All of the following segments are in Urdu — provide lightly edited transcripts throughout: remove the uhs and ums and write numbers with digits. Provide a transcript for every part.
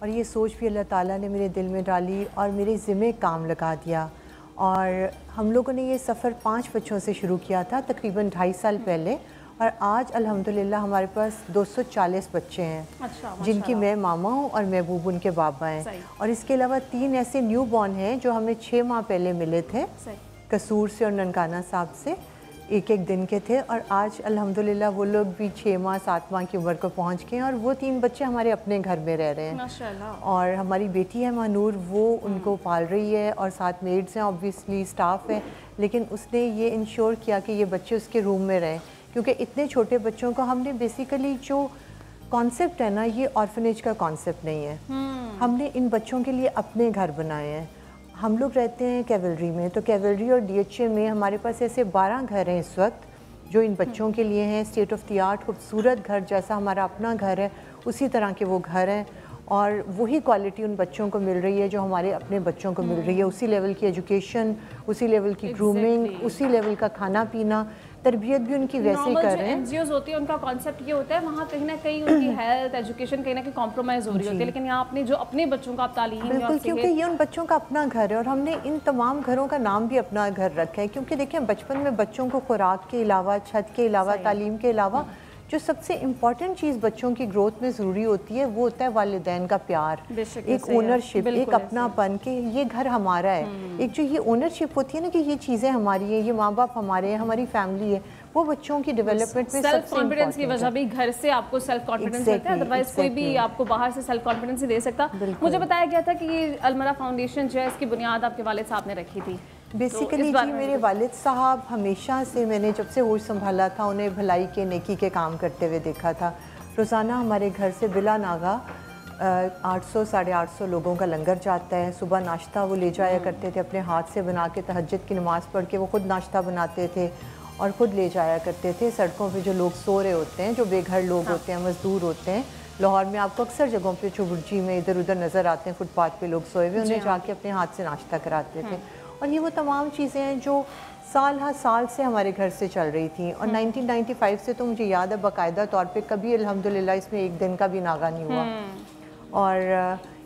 اور یہ سوچ بھی اللہ تعالیٰ نے میرے دل میں ڈالی اور میرے ذمے کام لگا دیا. اور ہم لوگوں نے یہ سفر 5 بچوں سے شروع کیا تھا تقریباً 2.5 سال پہلے, اور آج الحمدللہ ہمارے پاس 240 بچے ہیں جن کی میں ماما ہوں اور محبوب ان کے بابا ہیں. اور اس کے علاوہ 3 ایسے نیو بورن ہیں جو ہمیں 6 ماہ پہلے ملے تھے قصور سے اور ننکانہ صاحب سے, 1 دن کے تھے, اور آج الحمدللہ وہ لوگ بھی 6 ماہ 7 ماہ کی عمر کو پہنچ گئے ہیں, اور وہ 3 بچے ہمارے اپنے گھر میں رہ رہے ہیں. اور ہماری بیٹی ہے مانور, وہ ان کو پال رہی ہے, اور ساتھ میڈز ہیں, آبویسلی اسٹاف ہے, لیکن اس نے یہ انشور کیا کہ یہ بچے اس کے روم میں رہیں, کیونکہ اتنے چھوٹے بچوں کو ہم نے بیسیکلی جو کانسیپٹ ہے نا, یہ آرفنیج کا کانسیپٹ نہیں ہے. ہم نے ان بچوں کے لیے اپنے گھر بنائے ہیں. ہم لوگ رہتے ہیں کیولری میں, تو کیولری اور ڈی ایچ اے میں ہمارے پاس ایسے 12 گھر ہیں اس وقت جو ان بچوں کے لیے ہیں. اسٹیٹ آف دی آرٹ خوبصورت گھر, جیسا ہمارا اپنا گھر ہے اسی طرح کے وہ گھر ہیں, اور وہی کوالٹی ان بچوں کو مل رہی ہے جو ہمارے اپنے بچوں کو مل رہی ہے. اسی لیول کی ایجوکیشن, اسی لیول کی گرومنگ, اسی لیول کا کھانا پینا, تربیت بھی ان کی ویسے ہی کر رہے ہیں. این جی اوز ہوتی ہے ان کا کانسیپٹ یہ ہوتا ہے وہاں کہیں نہ کہیں ان کی ہیلتھ ایجوکیشن کہیں نہ کہیں کمپرومائز ہو رہی ہوتی ہے, لیکن یہاں آپ نے جو اپنے بچوں کا آپ تعلیم, بالکل, کیونکہ یہ ان بچوں کا اپنا گھر ہے, اور ہم نے ان تمام گھروں کا نام بھی اپنا گھر رکھا ہے. کیونکہ دیکھیں بچپن میں بچوں کو خوراک کے علاوہ, چھت کے علاوہ, تعلیم کے علاوہ جو سب سے امپورٹنٹ چیز بچوں کی گروتھ میں ضروری ہوتی ہے وہ ہوتا ہے والدین کا پیار, ایک اونرشپ, ایک اپنا پن کہ یہ گھر ہمارا ہے. ایک جو یہ اونرشپ ہوتی ہے نا کہ یہ چیزیں ہماری ہیں, یہ ماں باپ ہمارے ہیں, ہماری فیملی ہے, وہ بچوں کی ڈیولپمنٹ میں سیلف کانفیڈنس کی وجہ بھی گھر سے آپ کو سیلف کانفیڈنس ملتا ہے, ادروائز کوئی بھی آپ کو باہر سے سیلف کانفیڈنس نہیں دے سکتا. مجھے بتایا گیا تھا کہ یہ المرا فاؤنڈیشن جو ہے اس کی بنیاد آپ کے والد صاحب نے رکھی تھی. بیسیکلی جی میرے والد صاحب ہمیشہ سے, میں نے جب سے ہوش سنبھالا تھا, انہیں بھلائی کے نیکی کے کام کرتے ہوئے دیکھا تھا. روزانہ ہمارے گھر سے بلا ناغہ 800 850 لوگوں کا لنگر جاتا ہے. صبح ناشتہ وہ لے جایا کرتے تھے, اپنے ہاتھ سے بنا کے, تہجد کی نماز پڑھ کے وہ خود ناشتہ بناتے تھے اور خود لے جایا کرتے تھے. سڑکوں پہ جو لوگ سو رہے ہوتے ہیں, جو بے گھر لوگ ہوتے ہیں, مزدور ہوتے ہیں, لاہور میں آپ کو اکثر جگہوں پہ چوبرجی میں ادھر ادھر نظر آتے ہیں, فٹ پاتھ پہ لوگ سوئے ہوئے, انہیں جا کے اپنے ہاتھ سے ناشتہ کراتے تھے. اور یہ وہ تمام چیزیں ہیں جو سال ہر سال سے ہمارے گھر سے چل رہی تھیں. اور 1995 سے تو مجھے یاد ہے باقاعدہ طور پہ کبھی الحمدللہ اس میں 1 دن کا بھی ناغہ نہیں ہوا. اور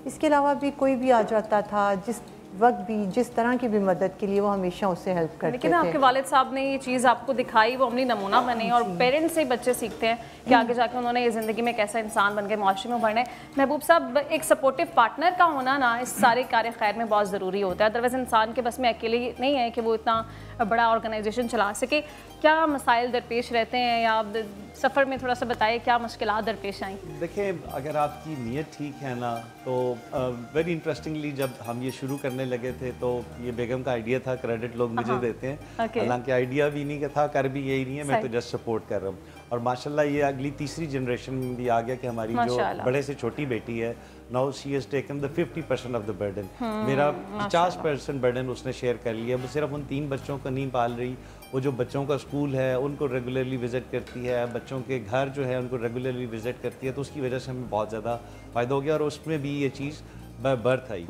اس کے علاوہ بھی کوئی بھی آ جاتا تھا, جس وقت بھی جس طرح کی بھی مدد کے لیے وہ ہمیشہ اس سے ہیلپ کرتے تھے. لیکن آپ کے والد صاحب نے یہ چیز آپ کو دکھائی, وہ عملی نمونہ بنے, اور پیرنٹس سے بچے سیکھتے ہیں کہ آگے جا کے انہوں نے یہ زندگی میں کیسا انسان بن کے معاشرے میں ابھرنا ہے. محبوب صاحب, ایک سپورٹیو پارٹنر کا ہونا نا اس سارے کار خیر میں بہت ضروری ہوتا ہے, ادروائز انسان کے بس میں اکیلے نہیں ہے کہ وہ اتنا بڑا آرگنائزیشن چلا سکے. کیا مسائل درپیش رہتے ہیں, یا سفر میں تھوڑا سا بتائیں کیا مشکلات درپیش آئیں؟ دیکھیں, اگر آپ کی نیت ٹھیک ہے نا تو ویری انٹرسٹنگلی جب ہم یہ شروع کرنے لگے تھے تو یہ بیگم کا آئیڈیا تھا, کریڈٹ لوگ مجھے دیتے ہیں, حالانکہ آئیڈیا بھی نہیں تھا, کر بھی یہی نہیں ہے, میں تو جسٹ سپورٹ کر رہا ہوں. اور ماشاءاللہ یہ اگلی تیسری جنریشن میں بھی آ گیا کہ ہماری جو بڑے سے چھوٹی بیٹی ہے, now she has taken the 50% of the burden. میرا 50% برڈن اس نے شیئر کر لیا. وہ صرف ان 3 بچوں کو نہیں پال رہی, وہ جو بچوں کا اسکول ہے ان کو ریگولرلی وزٹ کرتی ہے, بچوں کے گھر جو ہے ان کو ریگولرلی وزٹ کرتی ہے, تو اس کی وجہ سے ہمیں بہت زیادہ فائدہ ہو گیا. اور اس میں بھی یہ چیز بائی برتھ آئی,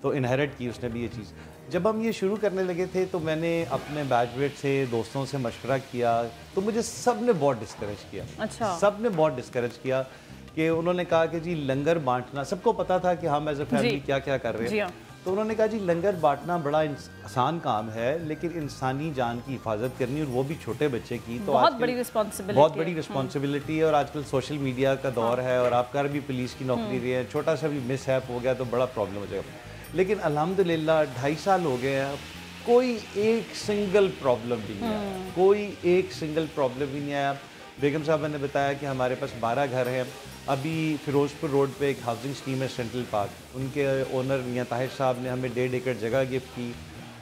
تو انہیرٹ کی اس نے بھی یہ چیز. جب ہم یہ شروع کرنے لگے تھے تو میں نے اپنے بیچ میٹ سے, دوستوں سے مشورہ کیا, تو مجھے سب نے بہت ڈسکریج کیا. سب نے بہت ڈسکریج کیا کہ انہوں نے کہا کہ جی لنگر بانٹنا, سب کو پتا تھا کہ ہم ایز اے فیملی کیا کیا کر رہے ہیں, تو انہوں نے کہا جی لنگر بانٹنا بڑا آسان کام ہے, لیکن انسانی جان کی حفاظت کرنی, اور وہ بھی چھوٹے بچے کی, تو بہت بڑی رسپانسبلٹی ہے. اور آج کل سوشل میڈیا کا دور ہے, اور آپ کر بھی پولیس کی نوکری رہے ہیں, چھوٹا سا بھی مس ہیپ ہو گیا تو بڑا پرابلم ہو جائے گا. لیکن الحمدللہ 2.5 سال ہو گئے ہیں, کوئی ایک سنگل پرابلم بھی نہیں آیا, کوئی ایک سنگل پرابلم بھی نہیں آیا. بیگم صاحبہ نے بتایا کہ ہمارے پاس 12 گھر ہیں. ابھی فیروز پور روڈ پہ ایک ہاؤسنگ اسکیم ہے سینٹرل پارک, ان کے اونر میاں طاہر صاحب نے ہمیں 1.5 ایکڑ جگہ گفٹ کی,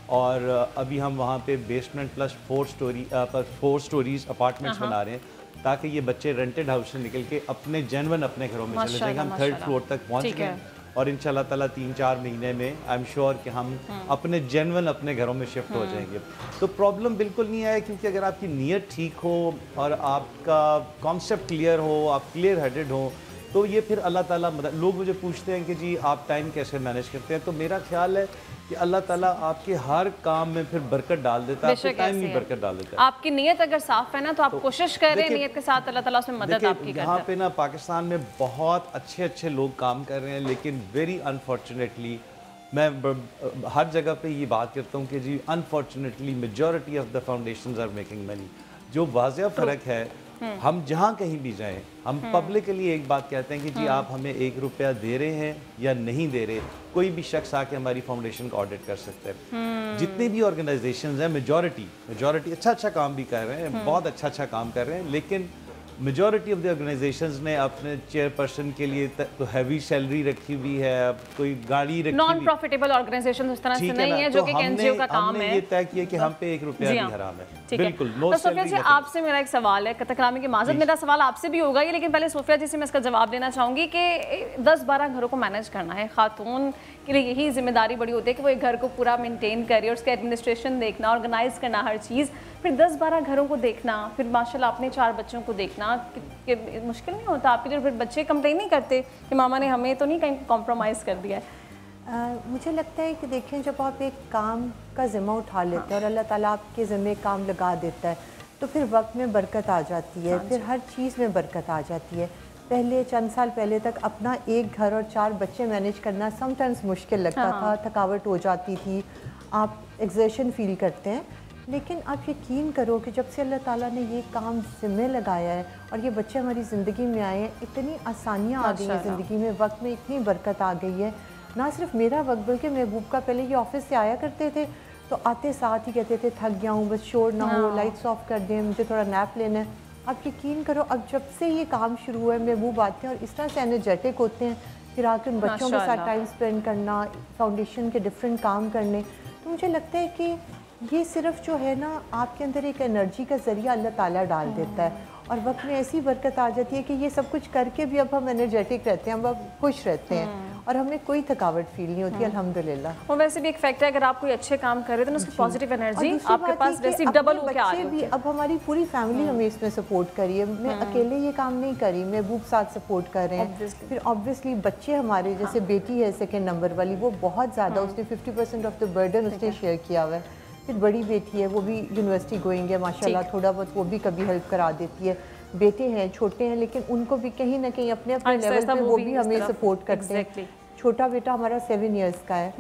اور ابھی ہم وہاں پہ بیسمنٹ پلس 4 سٹوریز اپارٹمنٹس بنا رہے ہیں, تاکہ یہ بچے رینٹڈ ہاؤس سے نکل کے اپنے جینون اپنے گھروں میں چلے جائیں گے. ہم 3rd فلور تک پہنچ گئے, اور انشاءاللہ تعالیٰ 3-4 مہینے میں آئی ایم شیور کہ ہم اپنے جینون اپنے گھروں میں شفٹ ہو جائیں گے. تو پرابلم بالکل نہیں آئے, کیونکہ اگر آپ کی نیت ٹھیک ہو اور آپ کا کانسیپٹ کلیئر ہو, آپ کلیئر ہیڈڈ ہو, تو یہ پھر اللہ تعالیٰ لوگ مجھے پوچھتے ہیں کہ جی آپ ٹائم کیسے مینیج کرتے ہیں، تو میرا خیال ہے کہ اللہ تعالیٰ آپ کے ہر کام میں پھر برکت ڈال دیتا ہے، آپ کے ٹائم میں برکت ڈال دیتا ہے۔ آپ کی نیت اگر صاف ہے نا تو آپ کوشش کریں نیت کے ساتھ، اللہ تعالیٰ اس میں مدد آپ کی کرتا ہے۔ یہاں پہ نا پاکستان میں بہت اچھے لوگ کام کر رہے ہیں، لیکن ویری انفارچونیٹلی میں ہر جگہ پہ یہ بات کرتا ہوں کہ جی unfortunately majority of the foundations are making money. جو واضح فرق ہے، ہم جہاں کہیں بھی جائیں، ہم پبلکلی ایک بات کہتے ہیں کہ جی آپ ہمیں 1 روپیہ دے رہے ہیں یا نہیں دے رہے، کوئی بھی شخص آ کے ہماری فاؤنڈیشن کو آڈٹ کر سکتا ہے۔ جتنے بھی آرگنائزیشنز ہیں میجورٹی اچھا کام بھی کر رہے ہیں، بہت اچھا کام کر رہے ہیں، لیکن میجورٹی آف دی آرگنائزیشنز نے اپنے چیئر پرسن کے لیے تو ہیوی سیلری رکھی ہوئی ہے، کوئی گاڑی رکھی ہوئی، نان پروفیٹیبل آرگنائزیشن اس طرح سے نہیں ہے جو کہ این جی او کا کام ہے۔ ہم نے یہ طے کیا کہ ہم پہ 1 روپیہ بھی حرام ہے، بالکل نو تو صوفیہ جی آپ سے میرا ایک سوال ہے، قطع کلامی کی معذرت، میرا سوال آپ سے بھی ہوگا یہ، لیکن پہلے صوفیہ جی سے میں اس کا جواب دینا چاہوں گی کہ 10-12 گھروں کو مینیج کرنا ہے، خاتون کے لیے یہی ذمہ داری بڑی ہوتی ہے کہ وہ ایک گھر کو پورا مینٹین کرے اور اس کا ایڈمنسٹریشن دیکھنا، آرگنائز کرنا ہر چیز، پھر 10-12 گھروں کو دیکھنا، پھر ماشاءاللہ اپنے 4 بچوں کو دیکھنا، کہ مشکل نہیں ہوتا آپ کے لیے؟ پھر بچے کمپلین نہیں کرتے کہ ماما نے ہمیں تو نہیں کہیں کمپرومائز کر دیا ہے؟ مجھے لگتا ہے کہ دیکھیں جب آپ ایک کام کا ذمہ اٹھا لیتے ہیں اور اللہ تعالیٰ آپ کے ذمہ کام لگا دیتا ہے تو پھر وقت میں برکت آ جاتی ہے، پھر ہر چیز میں برکت آ جاتی ہے۔ پہلے چند سال پہلے تک اپنا ایک گھر اور 4 بچے مینیج کرنا سم ٹائمز مشکل لگتا تھا، تھکاوٹ ہو جاتی تھی، آپ ایگزرشن فیل کرتے ہیں، لیکن آپ یقین کرو کہ جب سے اللہ تعالیٰ نے یہ کام ذمہ لگایا ہے اور یہ بچے ہماری زندگی میں آئے ہیں، اتنی آسانیاں آ گئی ہیں زندگی میں، وقت میں اتنی برکت آ گئی ہے۔ نہ صرف میرا وقت بلکہ محبوب کا، پہلے یہ آفس سے آیا کرتے تھے تو آتے ساتھ ہی کہتے تھے تھک گیا ہوں، بس شور نہ ہو، لائٹس آف کر دیں، مجھے تھوڑا نیپ لینا ہے۔ آپ یقین کرو اب جب سے یہ کام شروع ہوا ہے، محبوب آتے ہیں اور اس طرح سے انرجیٹک ہوتے ہیں، پھر آ کے ان بچوں کے ساتھ ٹائم اسپینڈ کرنا، فاؤنڈیشن کے ڈفرینٹ کام کرنے، تو مجھے لگتا ہے کہ یہ صرف جو ہے نا آپ کے اندر ایک انرجی کا ذریعہ اللہ تعالیٰ ڈال دیتا ہے، اور وقت میں ایسی برکت آ جاتی ہے کہ یہ سب کچھ کر کے بھی اب ہم انرجیٹک رہتے ہیں، ہم اب خوش رہتے ہیں اور ہمیں کوئی تھکاوٹ فیل نہیں ہوتی الحمدللہ۔ اور ویسے بھی ایک فیکٹ ہے اگر آپ کوئی اچھے کام کر رہے ہیں تو اس کی پازیٹیو انرجی آپ کے پاس ویسے ڈبل ہو کے آ رہی ہے۔ اب ہماری پوری فیملی ہمیں اس میں سپورٹ کری ہے، میں اکیلے یہ کام نہیں کری، محبوب ساتھ سپورٹ کر رہے ہیں، پھر آبویسلی بچے ہمارے، جیسے بیٹی ہے 2nd نمبر والی، وہ بہت زیادہ، اس نے 50% آف دا برڈن اس نے شیئر کیا ہوا ہے، پھر بڑی بیٹی ہے وہ بھی یونیورسٹی گوئنگ ہے ماشاءاللہ، تھوڑا بہت وہ بھی کبھی ہیلپ کرا دیتی ہے، بیٹے ہیں چھوٹے ہیں لیکن ان کو بھی کہیں نہ کہیں اپنے اپنے لیول پہ وہ بھی ہمیں سپورٹ کرتے ہیں۔ چھوٹا بیٹا ہمارا 7 ایئرس کا ہے،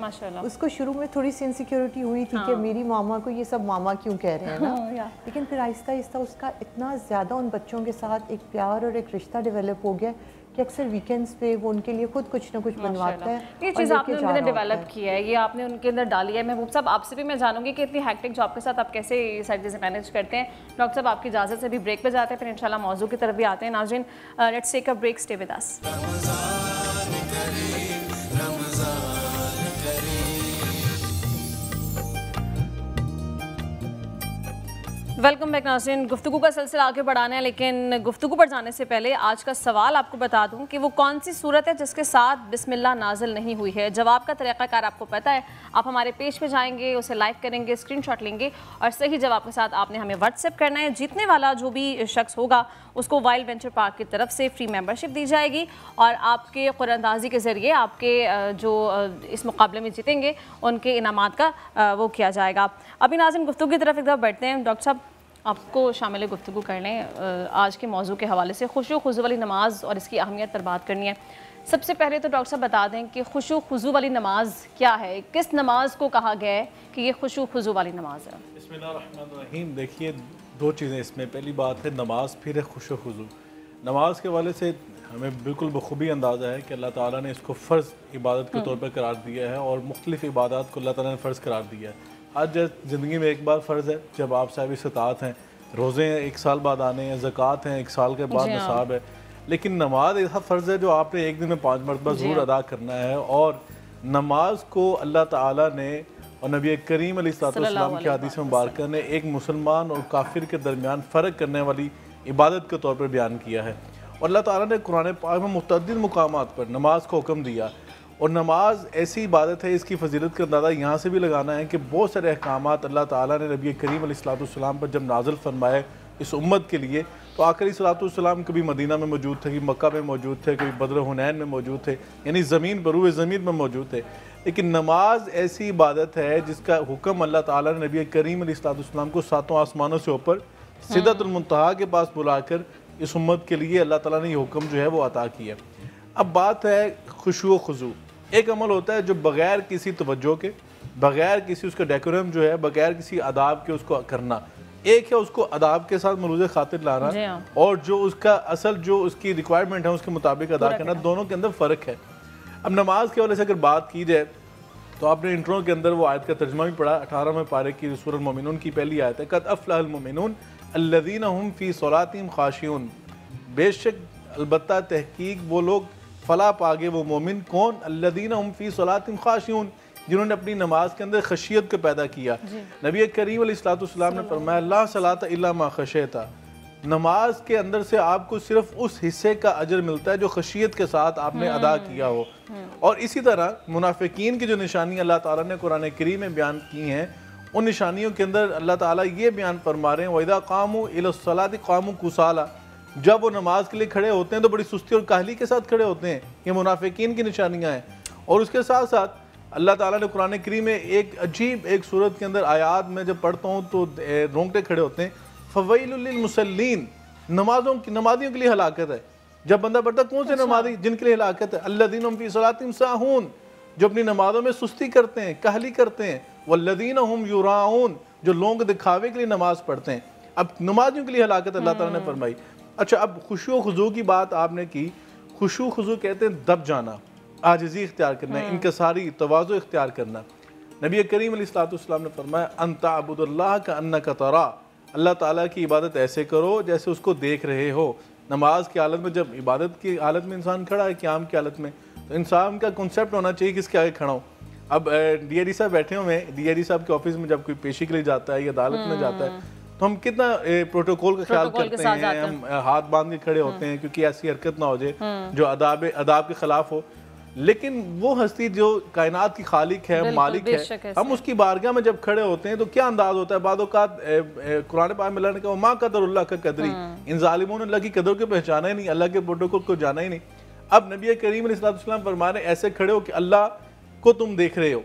اس کو شروع میں تھوڑی سی انسیکیورٹی ہوئی تھی کہ میری ماما کو یہ سب ماما کیوں کہہ رہے ہیں نا، لیکن پھر آہستہ آہستہ اس کا اتنا زیادہ ان بچوں کے ساتھ ایک پیار اور ایک رشتہ ڈیولپ ہو گیا کہ اکثر ویکینڈز پہ وہ ان کے لیے خود کچھ نہ کچھ بنواتا ہے۔ یہ چیز آپ نے ان کے اندر ڈیولپ کیا ہے، یہ آپ نے ان کے اندر ڈالی ہے۔ محبوب صاحب آپ سے بھی میں جانوں گی کہ اتنی ہیکٹک جاب کے ساتھ آپ کیسے یہ ساری چیزیں مینیج کرتے ہیں۔ ڈاکٹر صاحب آپ کی اجازت سے بھی بریک پہ جاتے ہیں، پھر انشاءاللہ موضوع کی طرف بھی آتے ہیں۔ ناظرین let's take a break, stay with us. Welcome back ناظرین، گفتگو کا سلسلہ آگے بڑھانا ہے، لیکن گفتگو پر جانے سے پہلے آج کا سوال آپ کو بتا دوں کہ وہ کون سی صورت ہے جس کے ساتھ بسم اللہ نازل نہیں ہوئی ہے۔ جواب کا طریقہ کار آپ کو پتہ ہے، آپ ہمارے پیج پہ جائیں گے، اسے لائک کریں گے، اسکرین شاٹ لیں گے اور صحیح جواب کے ساتھ آپ نے ہمیں واٹس ایپ کرنا ہے۔ جیتنے والا جو بھی شخص ہوگا اس کو وائلڈ وینچر پارک کی طرف سے فری ممبرشپ دی جائے گی اور آپ کے قرآن اندازی کے ذریعے آپ کے جو اس مقابلے میں جیتیں گے ان کے انعامات کا وہ کیا جائے گا۔ ابھی ناظرین گفتگو کی طرف ایک دفعہ بیٹھتے ہیں۔ ڈاکٹر صاحب آپ کو شامل گفتگو کر لیں، آج کے موضوع کے حوالے سے خشوع و خضوع والی نماز اور اس کی اہمیت پر بات کرنی ہے۔ سب سے پہلے تو ڈاکٹر صاحب بتا دیں کہ خشوع و خضوع والی نماز کیا ہے، کس نماز کو کہا گیا ہے کہ یہ خشوع و خضوع والی نماز ہے؟ بسم اللہ الرحمن الرحیم۔ دیکھیے 2 چیزیں اس میں، پہلی بات ہے نماز، پھر ہے خشوع و خضوع۔ نماز کے حوالے سے ہمیں بالکل بخوبی اندازہ ہے کہ اللہ تعالیٰ نے اس کو فرض عبادت کے طور پر قرار دیا ہے اور مختلف عبادات کو اللہ تعالیٰ نے فرض قرار دیا ہے۔ آج زندگی میں ایک بار فرض ہے جب آپ صاحب استطاعت ہیں، روزے ہیں 1 سال بعد آنے ہیں، زکوٰۃ ہیں 1 سال کے بعد نصاب ہے، لیکن نماز ایسا فرض ہے جو آپ نے ایک دن میں 5 مرتبہ ضرور ادا کرنا ہے۔ اور نماز کو اللہ تعالیٰ نے اور نبی کریم علیہ السلام کی حدیث مبارکہ نے ایک مسلمان اور کافر کے درمیان فرق کرنے والی عبادت کے طور پر بیان کیا ہے، اور اللہ تعالیٰ نے قرآن پاک میں متعدد مقامات پر نماز کو حکم دیا۔ اور نماز ایسی عبادت ہے، اس کی فضیلت کا اندازہ یہاں سے بھی لگانا ہے کہ بہت سارے احکامات اللہ تعالیٰ نے نبی کریم علیہ السلام پر جب نازل فرمائے اس امت کے لیے. تو آخری صلاۃ والسلام کبھی مدینہ میں موجود تھے, کبھی مکہ میں موجود تھے, کبھی بدر حنین میں موجود تھے, یعنی زمین پر روئے زمین میں موجود تھے. لیکن نماز ایسی عبادت ہے جس کا حکم اللہ تعالیٰ نے نبی کریم علیہ السلام کو 7 آسمانوں سے اوپر سدرۃ المنتہا کے پاس بلا کر اس امت کے لیے اللہ تعالیٰ نے یہ حکم جو ہے وہ عطا کیا. اب بات ہے خشوع و خضوع. ایک عمل ہوتا ہے جو بغیر کسی توجہ کے, بغیر کسی اس کا ڈیکورم جو ہے, بغیر کسی آداب کے اس کو کرنا. ایک ہے اس کو آداب کے ساتھ ملوز خاطر لانا, اور جو اس کا اصل جو اس کی ریکوائرمنٹ ہے اس کے مطابق ادا کرنا, دونوں کے اندر فرق ہے. اب نماز کے حوالے سے اگر بات کی جائے تو آپ نے انٹرو کے اندر وہ آیت کا ترجمہ بھی پڑھا, 18ویں پارے کی سورۃ المومنون کی پہلی آیت ہے, قد افلح المؤمنون الذین هم فی صلاتہم خاشعون. بے شک البتہ تحقیق وہ لوگ فلاح پاگے وہ مومن کون, الذین هم فی صلاتہم خاشعون, جنہوں نے اپنی نماز کے اندر خشیت کو پیدا کیا. نبی کریم علیہ السلام نے فرمایا لا صلاۃ الا ما خشیت, نماز کے اندر سے آپ کو صرف اس حصے کا اجر ملتا ہے جو خشیت کے ساتھ آپ نے ادا کیا ہو. اور اسی طرح منافقین کی جو نشانی اللہ تعالیٰ نے قرآن کریم میں بیان کی ہیں, ان نشانیوں کے اندر اللہ تعالیٰ یہ بیان فرما رہے ہیں وَإِذَا قَامُوا إِلَى الصَّلَاةِ قَامُوا كُسَالَىٰ, جب وہ نماز کے لیے کھڑے ہوتے ہیں تو بڑی سستی اور کاہلی کے ساتھ کھڑے ہوتے ہیں. یہ منافقین کی نشانیاں ہیں. اور اس کے ساتھ ساتھ اللہ تعالیٰ نے قرآن کریم میں ایک عجیب ایک صورت کے اندر آیات میں جب پڑھتا ہوں تو رونگٹے کھڑے ہوتے ہیں, فَوَيْلٌ لِّلْمُصَلِّينَ, نمازیوں کے لیے ہلاکت ہے. جب بندہ پڑھتا کون سے نمازی جن کے لیے ہلاکت ہے, الَّذِينَ هُمْ فِي صَلَاتِهِمْ سَاهُونَ, جو اپنی نمازوں میں سستی کرتے ہیں, کاہلی کرتے ہیں, وَالَّذِينَ هُمْ يُرَاءُونَ, جو لوگوں کو دکھاوے کے لیے نماز پڑھتے ہیں. اب نمازیوں کے لیے ہلاکت اللہ تعالیٰ نے فرمائی. اچھا, اب خشوع و خضوع کی بات آپ نے کی. خشوع و خضوع کہتے ہیں دب جانا, عاجزی اختیار کرنا, انکساری تواضع اختیار کرنا. نبی کریم علیہ السلام نے فرمایا ان تعبد اللہ کأنک ترا, اللہ تعالیٰ کی عبادت ایسے کرو جیسے اس کو دیکھ رہے ہو. نماز کی حالت میں, جب عبادت کی حالت میں انسان کھڑا ہے, قیام کی حالت میں, تو انسان کا کنسیپٹ ہونا چاہیے کس کے آگے کھڑا ہوں. اب ڈی آئی ڈی صاحب بیٹھے ہوئے ہیں, ڈی آئی ڈی صاحب کے آفس میں جب کوئی پیشی کے لیے جاتا ہے یا عدالت میں جاتا ہے تو ہم کتنا پروٹوکول کا خیال کرتے ہیں, ہم ہاتھ باندھ کے کھڑے ہوتے ہیں کیونکہ ایسی حرکت نہ ہو جائے جو آداب کے خلاف ہو. لیکن وہ ہستی جو کائنات کی خالق ہے, مالک ہے, ہم اس کی بارگاہ میں جب کھڑے ہوتے ہیں تو کیا انداز ہوتا ہے. بعض اوقات قرآن پاک میں اللہ نے کہا ما قدر اللہ کا قدری, ان ظالموں نے اللہ کی قدر کو پہچانا ہی نہیں, اللہ کے پروٹوکول کو جانا ہی نہیں. اب نبی کریم علیہ السلام فرما رہے ہیں ایسے کھڑے ہو کہ اللہ کو تم دیکھ رہے ہو,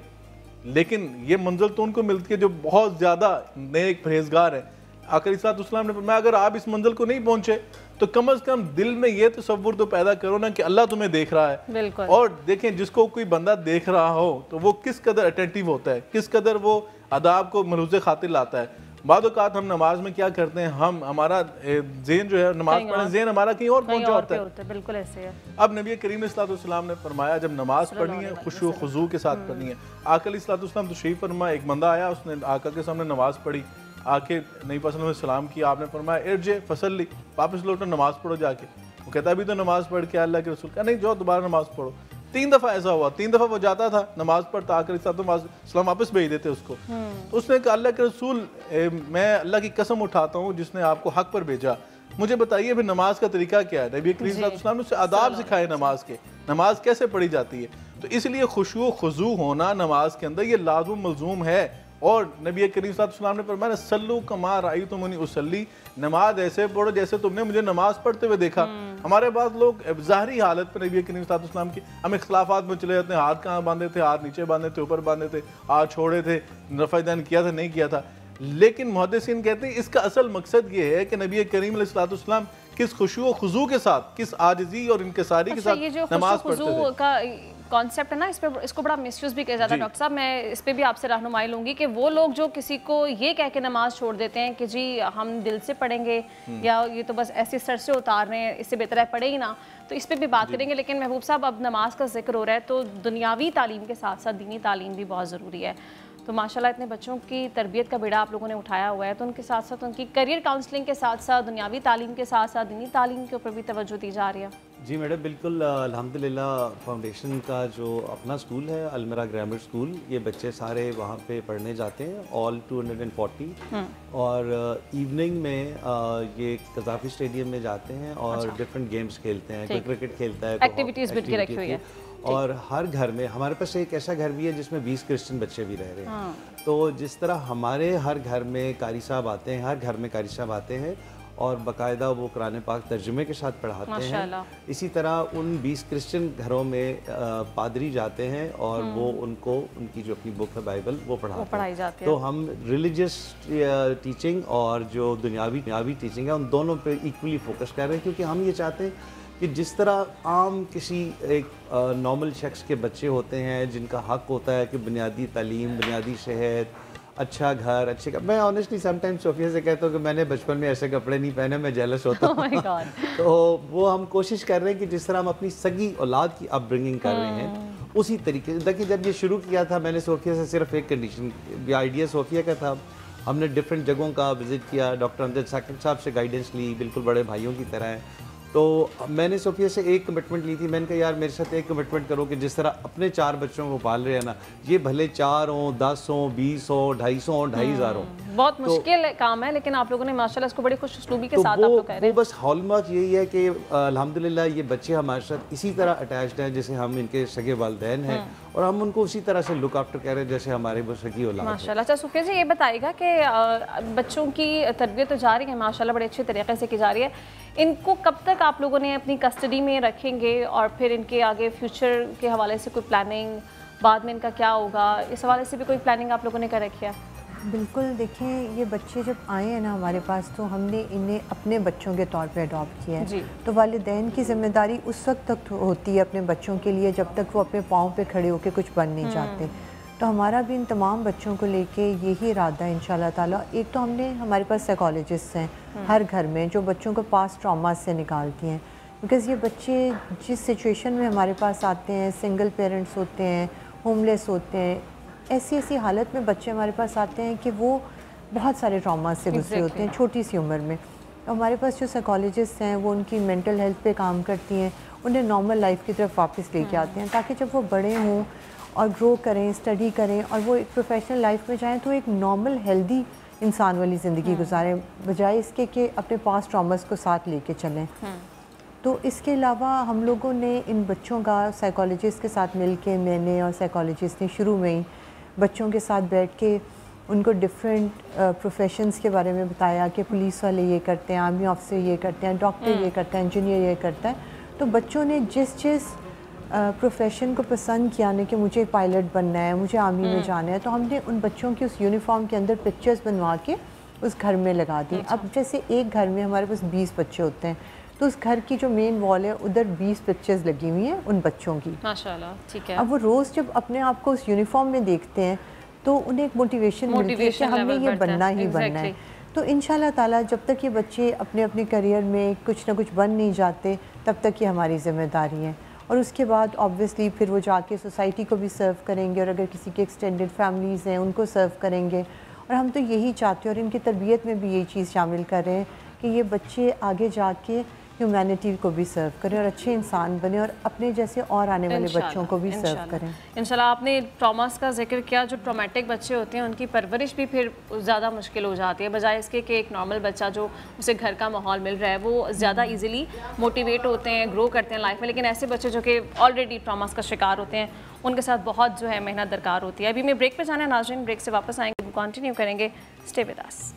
لیکن یہ منزل تو ان کو ملتی ہے جو بہت زیادہ نیک پرہیزگار ہیں. آقا علیہ السلام نے فرمایا اگر آپ اس منزل کو نہیں پہنچے تو کم از کم دل میں یہ تصور تو پیدا کرو نا کہ اللہ تمہیں دیکھ رہا ہے. اور دیکھیں جس کو کوئی بندہ دیکھ رہا ہو تو وہ کس قدر اٹینٹیو ہوتا ہے, کس قدر وہ آداب کو ملحوظ خاطر لاتا ہے. بعض اوقات ہم نماز میں کیا کرتے ہیں, ہمارا ذہن جو ہے نماز پڑھنے, ذہن ہمارا کہیں اور پہنچا ہوتا ہے. بالکل ایسے ہے. اب نبی کریم علیہ السلام نے فرمایا جب نماز پڑھنی ہے خشوع و خضوع کے ساتھ پڑھنی ہے. آقا علیہ السلام تشریف فرمایا, ایک بندہ آیا, اس نے آقا کے سامنے نماز پڑھی, آ کے نبی پاک نے سلام کیا, آپ نے فرمایا ارجع فصلی, واپس لوٹو نماز پڑھو جا کے. وہ کہتا ابھی تو نماز پڑھ کے اللہ کے رسول, کہا نہیں جو دوبارہ نماز پڑھو. 3 دفعہ ایسا ہوا, 3 دفعہ وہ جاتا تھا نماز پڑھتا, آ کر سلام واپس بھیج دیتے اس کو. تو اس نے کہا اللہ کے رسول میں اللہ کی قسم اٹھاتا ہوں جس نے آپ کو حق پر بھیجا, مجھے بتائیے پھر نماز کا طریقہ کیا ہے. نبی کریم صلی اللہ علیہ وسلم نے اسے آداب سکھائے نماز کے, نماز کیسے پڑھی جاتی ہے. تو اس لیے خشوع و خضوع ہونا نماز کے اندر یہ لازم ملزوم ہے. اور نبی کریم صلی اللہ علیہ وسلم نے فرمایا صلو کما رأیتمونی اصلی, نماز ایسے پڑھو جیسے تم نے مجھے نماز پڑھتے ہوئے دیکھا. ہمارے بعض لوگ ظاہری حالت پر نبی کریم صلی اللہ علیہ وسلم کی ہم اختلافات میں چلے جاتے ہیں, ہاتھ کہاں باندھے تھے, ہاتھ نیچے باندھے تھے, اوپر باندھے تھے, ہاتھ چھوڑے تھے, رفع دین کیا تھا نہیں کیا تھا. لیکن محدثین کہتے ہیں اس کا اصل مقصد یہ ہے کہ نبی کریم علیہ السلام کس خشوع و خضوع کے ساتھ, کس عاجزی اور انکساری کے ساتھ نماز پڑھتے تھے. کانسیپٹ ہے نا, اس کو بڑا مس یوز بھی کیا جاتا ہے. ڈاکٹر صاحب میں اس پہ بھی آپ سے رہنمائی لوں گی کہ وہ لوگ جو کسی کو یہ کہہ کے نماز چھوڑ دیتے ہیں کہ جی ہم دل سے پڑھیں گے یا یہ تو بس ایسے سر سے اتار رہے ہیں, اس سے بہتر ہے پڑھے ہی نہ, تو اس پہ بھی بات کریں گے. لیکن محبوب صاحب اب نماز کا ذکر ہو رہا ہے تو دنیاوی تعلیم کے ساتھ ساتھ دینی تعلیم بھی بہت ضروری ہے. تو ماشاءاللہ اتنے بچوں کی تربیت کا بیڑا آپ لوگوں نے اٹھایا ہوا ہے, تو ان کے ساتھ ساتھ ان کی کیریئر کاؤنسلنگ کے ساتھ ساتھ دنیاوی تعلیم کے ساتھ ساتھ دینی تعلیم کے اوپر بھی توجہ دی جا رہی ہے. جی میڈم بالکل, الحمدللہ فاؤنڈیشن کا جو اپنا سکول ہے المیرا گرامر سکول, یہ بچے سارے وہاں پہ پڑھنے جاتے ہیں, آل 240, اور ایوننگ میں یہ قذافی اسٹیڈیم میں جاتے ہیں اور ڈفرینٹ گیمز کھیلتے ہیں, کوئی کرکٹ کھیلتا ہے, ایکٹیویٹیز بھی رکھی ہوئی ہے. اور ہر گھر میں ہمارے پاس ایک ایسا گھر بھی ہے جس میں 20 کرسچن بچے بھی رہ رہے ہیں. تو جس طرح ہمارے ہر گھر میں قاری صاحب آتے ہیں, ہر گھر میں قاری صاحب آتے ہیں, اور باقاعدہ وہ قرآن پاک ترجمے کے ساتھ پڑھاتے ہیں. اسی طرح ان 20 کرسچن گھروں میں پادری جاتے ہیں اور وہ ان کو ان کی جو اپنی بک ہے بائبل وہ پڑھاتے ہیں. تو ہم ریلیجیس ٹیچنگ اور جو دنیاوی ٹیچنگ ہے ان دونوں پہ ایکولی فوکس کر رہے ہیں، کیونکہ ہم یہ چاہتے ہیں کہ جس طرح عام کسی ایک نارمل شخص کے بچے ہوتے ہیں جن کا حق ہوتا ہے کہ بنیادی تعلیم، بنیادی صحت، اچھا گھر، میں آنیسٹلی سم ٹائم صوفیہ سے کہتا ہوں کہ میں نے بچپن میں ایسے کپڑے نہیں پہنے، میں جیلس ہوتا ہوں. تو وہ ہم کوشش کر رہے ہیں کہ جس طرح ہم اپنی سگی اولاد کی اپ برنگنگ کر رہے ہیں اسی طریقے سے. دیکھیں جب یہ شروع کیا تھا میں نے صوفیہ سے صرف ایک کنڈیشن، آئیڈیا صوفیہ کا تھا، ہم نے ڈفرینٹ جگہوں کا وزٹ کیا، ڈاکٹر امجد ثاقب صاحب سے گائیڈنس لی، بالکل بڑے بھائیوں کی طرح ہے. تو میں نے صوفیہ سے ایک کمٹمنٹ لی تھی، میں نے کہا یار میرے ساتھ ایک کمٹمنٹ کرو کہ جس طرح اپنے 4 بچوں کو پال رہے ہیں نا، یہ بھلے 4 ہوں، 10 ہوں، 20 ہوں، 250 ہوں، 2500 ہوں. بہت مشکل کام ہے، لیکن آپ لوگوں نے ماشاءاللہ اس کو بڑی خوش اسلوبی کے ساتھ آپ لوگ کہہ رہے ہیں. وہ بس ہال مارک یہی ہے کہ الحمدللہ یہ بچے ہمارے ساتھ اسی طرح اٹیچڈ ہیں جیسے ہم ان کے سگے والدین ہیں، اور ہم ان کو اسی طرح سے لک آفٹر کر رہے ہیں جیسے ہمارے وہ سگی اولاد ہے. ماشاءاللہ. اچھا صوفیہ جی یہ بتائیے گا کہ بچوں کی تربیت تو جاری ہے ماشاءاللہ، بڑے اچھے طریقے سے کی جا رہی ہے، ان کو کب تک آپ لوگوں نے اپنی کسٹڈی میں رکھیں گے، اور پھر ان کے آگے فیوچر کے حوالے سے کوئی پلاننگ، بعد میں ان کا کیا ہوگا، اس حوالے سے بھی کوئی پلاننگ آپ لوگوں نے کر رکھی ہے؟ بالکل، دیکھیں یہ بچے جب آئے ہیں نا ہمارے پاس تو ہم نے انہیں اپنے بچوں کے طور پہ اڈاپٹ کیا ہے. تو والدین کی ذمہ داری اس وقت تک ہوتی ہے اپنے بچوں کے لیے جب تک وہ اپنے پاؤں پہ کھڑے ہو کے کچھ بن نہیں جاتے. تو ہمارا بھی ان تمام بچوں کو لے کے یہی ارادہ ہے انشاءاللہ تعالیٰ. ایک تو ہم نے ہمارے پاس سائیکالوجسٹ ہیں ہر گھر میں جو بچوں کو پاس ٹراما سے نکالتی ہیں، بیکاز یہ بچے جس سچویشن میں ہمارے پاس آتے ہیں، سنگل پیرنٹس ہوتے ہیں، ہوم لیس ہوتے ہیں، ایسی حالت میں بچے ہمارے پاس آتے ہیں کہ وہ بہت سارے ٹراما سے گزرے ہوتے ہیں چھوٹی سی عمر میں. ہمارے پاس جو سائیکالوجسٹ ہیں وہ ان کی مینٹل ہیلتھ پہ کام کرتی ہیں، انہیں نارمل لائف کی طرف واپس لے کے آتے ہیں تاکہ جب وہ بڑے ہوں اور گرو کریں، اسٹڈی کریں اور وہ ایک پروفیشنل لائف میں جائیں تو ایک نارمل ہیلدی انسان والی زندگی گزاریں، بجائے اس کے کہ اپنے پاس ٹراماز کو ساتھ لے کے چلیں. تو اس کے علاوہ ہم لوگوں نے ان بچوں کا سائیکالوجسٹ کے ساتھ مل کے، میں نے اور سائیکالوجسٹ نے شروع میں ہی بچوں کے ساتھ بیٹھ کے ان کو ڈفرینٹ پروفیشنز کے بارے میں بتایا کہ پولیس والے یہ کرتے ہیں، آرمی آفیسر یہ کرتے ہیں، ڈاکٹر یہ کرتا ہے، انجینئر یہ کرتا ہے. تو بچوں نے جس پروفیشن کو پسند کیا نا کہ مجھے پائلٹ بننا ہے، مجھے آرمی میں جانا ہے، تو ہم نے ان بچوں کی اس یونیفارم کے اندر پکچرز بنوا کے اس گھر میں لگا دی. اب جیسے ایک گھر میں ہمارے پاس 20 بچے ہوتے ہیں تو اس گھر کی جو مین وال ہے ادھر 20 پکچرز لگی ہوئی ہیں ان بچوں کی. ماشاءاللہ ٹھیک ہے. اب وہ روز جب اپنے آپ کو اس یونیفارم میں دیکھتے ہیں تو انہیں ایک موٹیویشن ملتی ہے کہ ہم نے یہ بننا ہی بننا ہے. تو انشاءاللہ تعالیٰ جب تک یہ بچے اپنے اپنے کریئر میں کچھ نہ کچھ بن نہیں جاتے تب تک یہ ہماری ذمہ داری ہے. اور اس کے بعد آبویسلی پھر وہ جا کے سوسائٹی کو بھی سرو کریں گے، اور اگر کسی کے ایکسٹینڈڈ فیملیز ہیں ان کو سرو کریں گے. اور ہم تو یہی چاہتے ہیں اور ان کی تربیت میں بھی یہی چیز شامل کر رہے ہیں کہ یہ بچے آگے جا کے ہیومینٹی کو بھی سرو کریں اور اچھے انسان بنیں اور اپنے جیسے اور آنے والے بچوں کو بھی سرو کریں. انشاءاللہ. آپ نے ٹراماز کا ذکر کیا، جو ٹرامیٹک بچے ہوتے ہیں ان کی پرورش بھی پھر زیادہ مشکل ہو جاتی ہے، بجائے اس کے کہ ایک نارمل بچہ جو اسے گھر کا ماحول مل رہا ہے وہ زیادہ ایزیلی موٹیویٹ ہوتے ہیں، گرو کرتے ہیں لائف میں. لیکن ایسے بچے جو کہ آلریڈی ٹراماز کا شکار ہوتے ہیں ان کے ساتھ بہت جو ہے محنت درکار ہوتی ہے. ابھی میں بریک پہ جانا ہے ناظرین، بریک سے واپس آئیں گے، کنٹینیو کریں گے. Stay with us.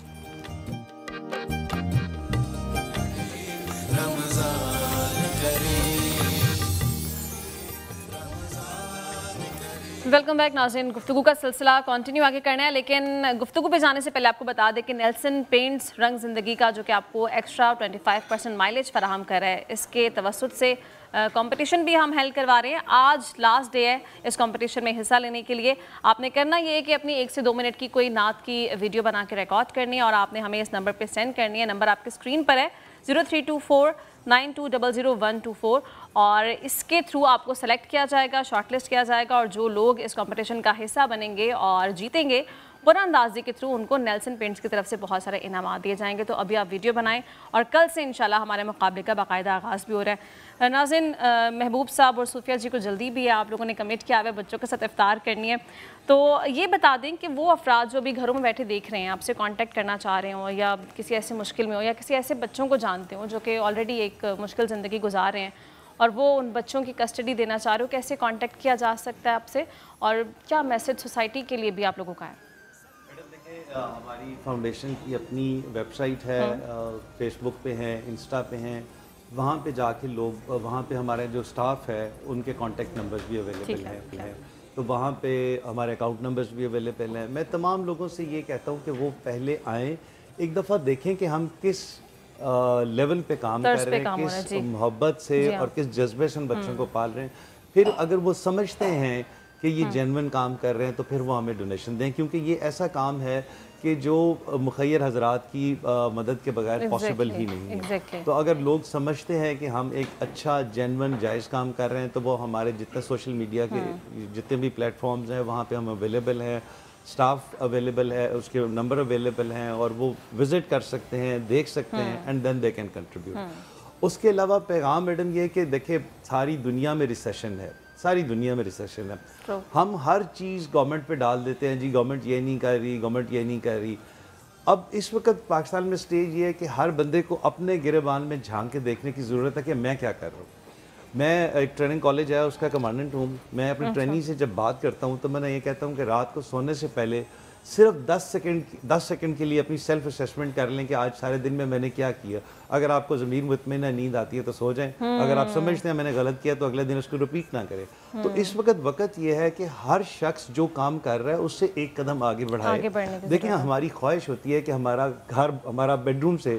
Welcome back ناظرین. گفتگو کا سلسلہ کنٹینیو آگے کرنا ہے، لیکن گفتگو پہ جانے سے پہلے آپ کو بتا دیں کہ نیلسن پینٹس رنگ زندگی کا جو کہ آپ کو ایکسٹرا 25% مائلیج فراہم کر رہا ہے، اس کے توسط سے کمپٹیشن بھی ہم ہیلڈ کروا رہے ہیں. آج لاسٹ ڈے ہے اس کمپٹیشن میں حصہ لینے کے لیے. آپ نے کرنا یہ ہے کہ اپنی 1 سے 2 منٹ کی کوئی نعت کی ویڈیو بنا کے ریکارڈ کرنی ہے اور آپ نے ہمیں اس نمبر پہ سینڈ کرنی ہے. نمبر آپ کے اسکرین پر ہے 032492000124، اور اس کے تھرو آپ کو سلیکٹ کیا جائے گا، شارٹ لسٹ کیا جائے گا، اور جو لوگ اس کمپٹیشن کا حصہ بنیں گے اور جیتیں گے قرآن اندازی کے تھرو ان کو نیلسن پینٹس کی طرف سے بہت سارے انعامات دیے جائیں گے. تو ابھی آپ ویڈیو بنائیں اور کل سے انشاءاللہ ہمارے مقابلے کا باقاعدہ آغاز بھی ہو رہا ہے. ناظرین، محبوب صاحب اور صوفیہ جی کو جلدی بھی ہے، آپ لوگوں نے کمٹ کیا ہوا ہے بچوں کے ساتھ افطار کرنی ہے. تو یہ بتا دیں کہ وہ افراد جو ابھی گھروں میں بیٹھے دیکھ رہے ہیں، آپ سے کانٹیکٹ کرنا چاہ رہے ہوں یا کسی ایسی مشکل میں ہو یا کسی ایسے بچوں کو جانتے ہوں جو کہ آلریڈی ایک مشکل زندگی گزار رہے ہیں اور وہ ان بچوں کی کسٹڈی دینا چاہ رہے ہو، کیسے کانٹیکٹ کیا جا سکتا ہے آپ سے، اور کیا میسج سوسائٹی کے لیے بھی آپ لوگوں کا ہے؟ میڈم دیکھیں، ہماری فاؤنڈیشن کی اپنی ویب سائٹ ہے، فیس بک پہ ہیں، انسٹا پہ ہیں، وہاں پہ جا کے لوگ، وہاں پہ ہمارے جو سٹاف ہے ان کے کانٹیکٹ نمبرز بھی اویلیبل ہیں، تو وہاں پہ ہمارے اکاؤنٹ نمبرز بھی اویلیبل ہیں. میں تمام لوگوں سے یہ کہتا ہوں کہ وہ پہلے آئیں، ایک دفعہ دیکھیں کہ ہم کس لیول پہ کام کر رہے ہیں، کس محبت سے اور کس جذبے سے بچوں کو پال رہے ہیں. پھر اگر وہ سمجھتے ہیں کہ یہ جینون کام کر رہے ہیں تو پھر وہ ہمیں ڈونیشن دیں، کیونکہ یہ ایسا کام ہے کہ جو مخیر حضرات کی مدد کے بغیر پاسبل ہی نہیں ہے. تو اگر لوگ سمجھتے ہیں کہ ہم ایک اچھا جینون جائز کام کر رہے ہیں تو وہ ہمارے جتنے سوشل میڈیا کے جتنے بھی پلیٹ فارمز ہیں وہاں پہ ہم اویلیبل ہیں، سٹاف اویلیبل ہے، اس کے نمبر اویلیبل ہیں، اور وہ وزٹ کر سکتے ہیں، دیکھ سکتے ہیں، and then they can contribute. اس کے علاوہ پیغام میڈم یہ کہ دیکھیں ساری دنیا میں ریسیشن ہے، ساری دنیا میں ریسیشن ہے. ہم ہر چیز گورنمنٹ پہ ڈال دیتے ہیں، جی گورنمنٹ یہ نہیں کر رہی، گورنمنٹ یہ نہیں کر رہی. اب اس وقت پاکستان میں سٹیج یہ ہے کہ ہر بندے کو اپنے گریبان میں جھانک کے دیکھنے کی ضرورت ہے کہ میں کیا کر رہا ہوں. میں ایک ٹریننگ کالج ہے اس کا کمانڈنٹ ہوں. میں اپنی ٹریننگ سے جب بات کرتا ہوں تو میں یہ کہتا ہوں کہ رات کو سونے سے پہلے صرف 10 سیکنڈ کے لیے اپنی سیلف اسیسمنٹ کر لیں کہ آج سارے دن میں نے کیا کیا. اگر آپ کو ضمیر مطمئنہ نیند آتی ہے تو سو جائیں، اگر آپ سمجھتے ہیں میں نے غلط کیا تو اگلے دن اس کو رپیٹ نہ کریں. تو اس وقت یہ ہے کہ ہر شخص جو کام کر رہا ہے اس سے ایک قدم آگے بڑھائے. دیکھیں ہماری خواہش ہوتی ہے کہ ہمارا گھر، ہمارا بیڈ روم سے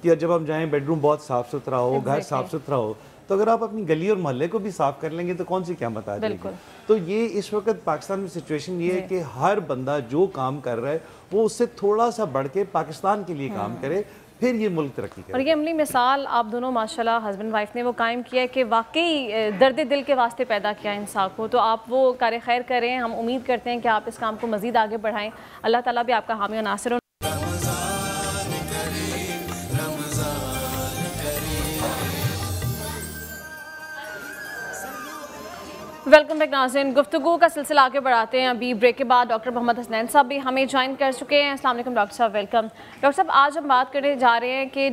کہ جب ہم جائیں بیڈ روم بہت صاف ستھرا ہو، گھر صاف ستھرا ہو. تو اگر آپ اپنی گلی اور محلے کو بھی صاف کر لیں گے تو کون سی قیامت آ جائے گی. تو یہ اس وقت پاکستان میں سچویشن یہ ہے کہ ہر بندہ جو کام کر رہا ہے وہ اس سے تھوڑا سا بڑھ کے پاکستان کے لیے کام کرے، پھر یہ ملک ترقی کرے. اور یہ عملی مثال آپ دونوں ماشاءاللہ ہسبینڈ وائف نے وہ قائم کیا ہے کہ واقعی درد دل کے واسطے پیدا کیا انسان کو. تو آپ وہ کار خیر کریں، ہم امید کرتے ہیں کہ آپ اس کام کو مزید آگے بڑھائیں. اللہ تعالیٰ بھی آپ کا حامی و ناصر ہو. ویلکم بیک ناظرین، گفتگو کا سلسلہ آگے بڑھاتے ہیں. ابھی بریک کے بعد ڈاکٹر محمد حسنین صاحب بھی ہمیں جوائن کر چکے ہیں. السلام علیکم ڈاکٹر صاحب، ویلکم. ڈاکٹر صاحب آج ہم بات کرنے جا رہے ہیں کہ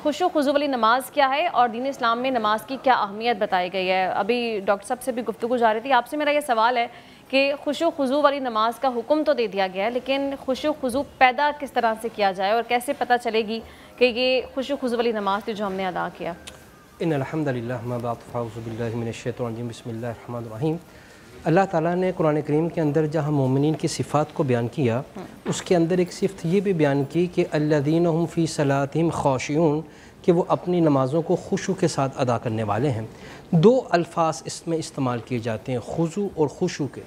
خشوع و خضوع والی نماز کیا ہے اور دین اسلام میں نماز کی کیا اہمیت بتائی گئی ہے. ابھی ڈاکٹر صاحب سے بھی گفتگو جا رہی تھی. آپ سے میرا یہ سوال ہے کہ خشوع و خضوع والی نماز کا حکم تو دے دیا گیا ہے، لیکن خشوع و خضوع پیدا کس طرح سے کیا جائے اور کیسے پتہ چلے گی کہ یہ خشوع و خضوع والی نماز تھی جو ہم نے ادا کیا؟ ان الحمدللہ ما بعد فاعوذ باللہ من الشیطان الرجیم بسم اللہ الرحمن الرحیم. اللہ تعالیٰ نے قرآن کریم کے اندر جہاں مومنین کی صفات کو بیان کیا، اس کے اندر ایک صفت یہ بھی بیان کی کہ الذین هم فی صلاتہم خاشعون، کہ وہ اپنی نمازوں کو خشوع کے ساتھ ادا کرنے والے ہیں. دو الفاظ اس میں استعمال کیے جاتے ہیں، خضوع اور خشوع کے.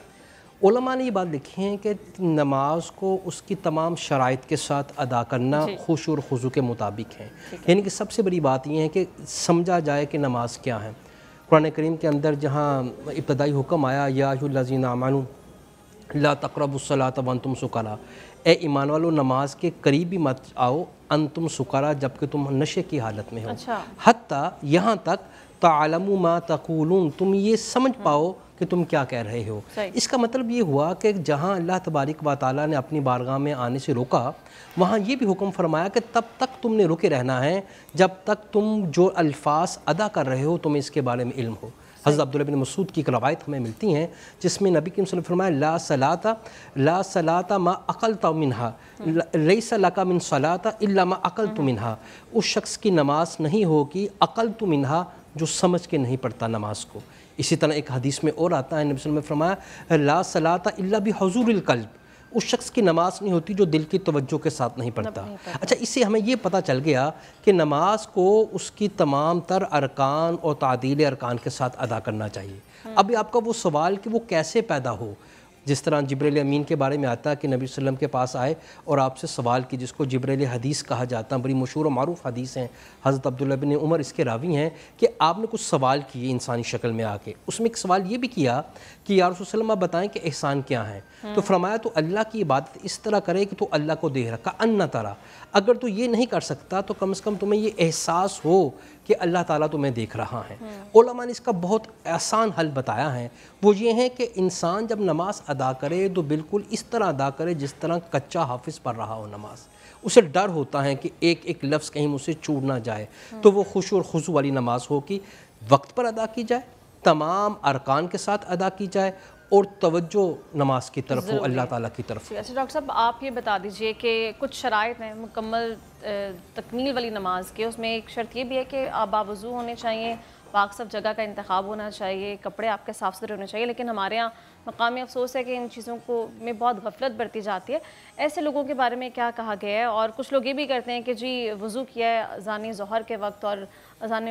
علماء نے یہ بات لکھی ہے کہ نماز کو اس کی تمام شرائط کے ساتھ ادا کرنا خشوع اور خضوع کے مطابق ہے. یعنی کہ سب سے بڑی بات یہ ہے کہ سمجھا جائے کہ نماز کیا ہے. قرآن کریم کے اندر جہاں ابتدائی حکم آیا یا ایھا الذین آمنوا لا تقربوا الصلاۃ وانتم سکریٰ، اے ایمان والو نماز کے قریب بھی مت آؤ انتم سکریٰ، جبکہ تم نشے کی حالت میں ہو. حتیٰ یہاں تک تعلموا ما تقولون، تم یہ سمجھ پاؤ کہ تم کیا کہہ رہے ہو. اس کا مطلب یہ ہوا کہ جہاں اللہ تبارک و تعالیٰ نے اپنی بارگاہ میں آنے سے روکا، وہاں یہ بھی حکم فرمایا کہ تب تک تم نے رکے رہنا ہے جب تک تم جو الفاظ ادا کر رہے ہو تمہیں اس کے بارے میں علم ہو. حضرت عبداللہ بن مسعود کی ایک روایت ہمیں ملتی ہیں جس میں نبی کریم صلی اللہ علیہ وسلم فرمایا لا صلاۃ ما عقلت منہا لیس لک من صلاۃ الا ما عقلت منہا، اس شخص کی نماز نہیں ہوگی عقلت منہا جو سمجھ کے نہیں پڑھتا نماز کو. اسی طرح ایک حدیث میں اور آتا ہے نبی صلی اللہ علیہ وسلم نے فرمایا لا صلاۃ الا بحضور القلب، اس شخص کی نماز نہیں ہوتی جو دل کی توجہ کے ساتھ نہیں پڑھتا. اچھا، اس سے ہمیں یہ پتہ چل گیا کہ نماز کو اس کی تمام تر ارکان اور تعدیل ارکان کے ساتھ ادا کرنا چاہیے. ابھی آپ کا وہ سوال کہ وہ کیسے پیدا ہو، جس طرح جبریل امین کے بارے میں آتا ہے کہ نبی صلی اللہ علیہ وسلم کے پاس آئے اور آپ سے سوال کی، جس کو جبریل حدیث کہا جاتا ہے، بڑی مشہور و معروف حدیث ہیں. حضرت عبداللہ بن عمر اس کے راوی ہیں کہ آپ نے کچھ سوال کیے انسانی شکل میں آ کے. اس میں ایک سوال یہ بھی کیا کہ یا رسول اللہ آپ بتائیں کہ احسان کیا ہے. تو فرمایا تو اللہ کی عبادت اس طرح کرے کہ تو اللہ کو دیکھ رکھا ان ترا، اگر تو یہ نہیں کر سکتا تو کم از کم تمہیں یہ احساس ہو کہ اللہ تعالیٰ تمہیں دیکھ رہا ہے. علماء نے اس کا بہت آسان حل بتایا ہے، وہ یہ ہے کہ انسان جب نماز ادا کرے تو بالکل اس طرح ادا کرے جس طرح کچا حافظ پڑھ رہا ہو نماز. اسے ڈر ہوتا ہے کہ ایک ایک لفظ کہیں مجھ سے چھوٹ نہ جائے. تو وہ خشوع اور خضوع والی نماز ہو کہ وقت پر ادا کی جائے، تمام ارکان کے ساتھ ادا کی جائے اور توجہ نماز کی طرف ہو اللہ تعالیٰ کی طرف. اچھا ڈاکٹر صاحب آپ یہ بتا دیجئے کہ کچھ شرائط ہیں مکمل تکمیل والی نماز کے، اس میں ایک شرط یہ بھی ہے کہ آپ باوضو ہونے چاہیے، پاک صاف جگہ کا انتخاب ہونا چاہیے، کپڑے آپ کے صاف ستھرے ہونے چاہیے، لیکن ہمارے یہاں مقامی افسوس ہے کہ ان چیزوں کو میں بہت غفلت برتی جاتی ہے. ایسے لوگوں کے بارے میں کیا کہا گیا ہے؟ اور کچھ لوگ یہ بھی کرتے ہیں کہ جی وضو کیا ہے اذان ظہر کے وقت اور اذان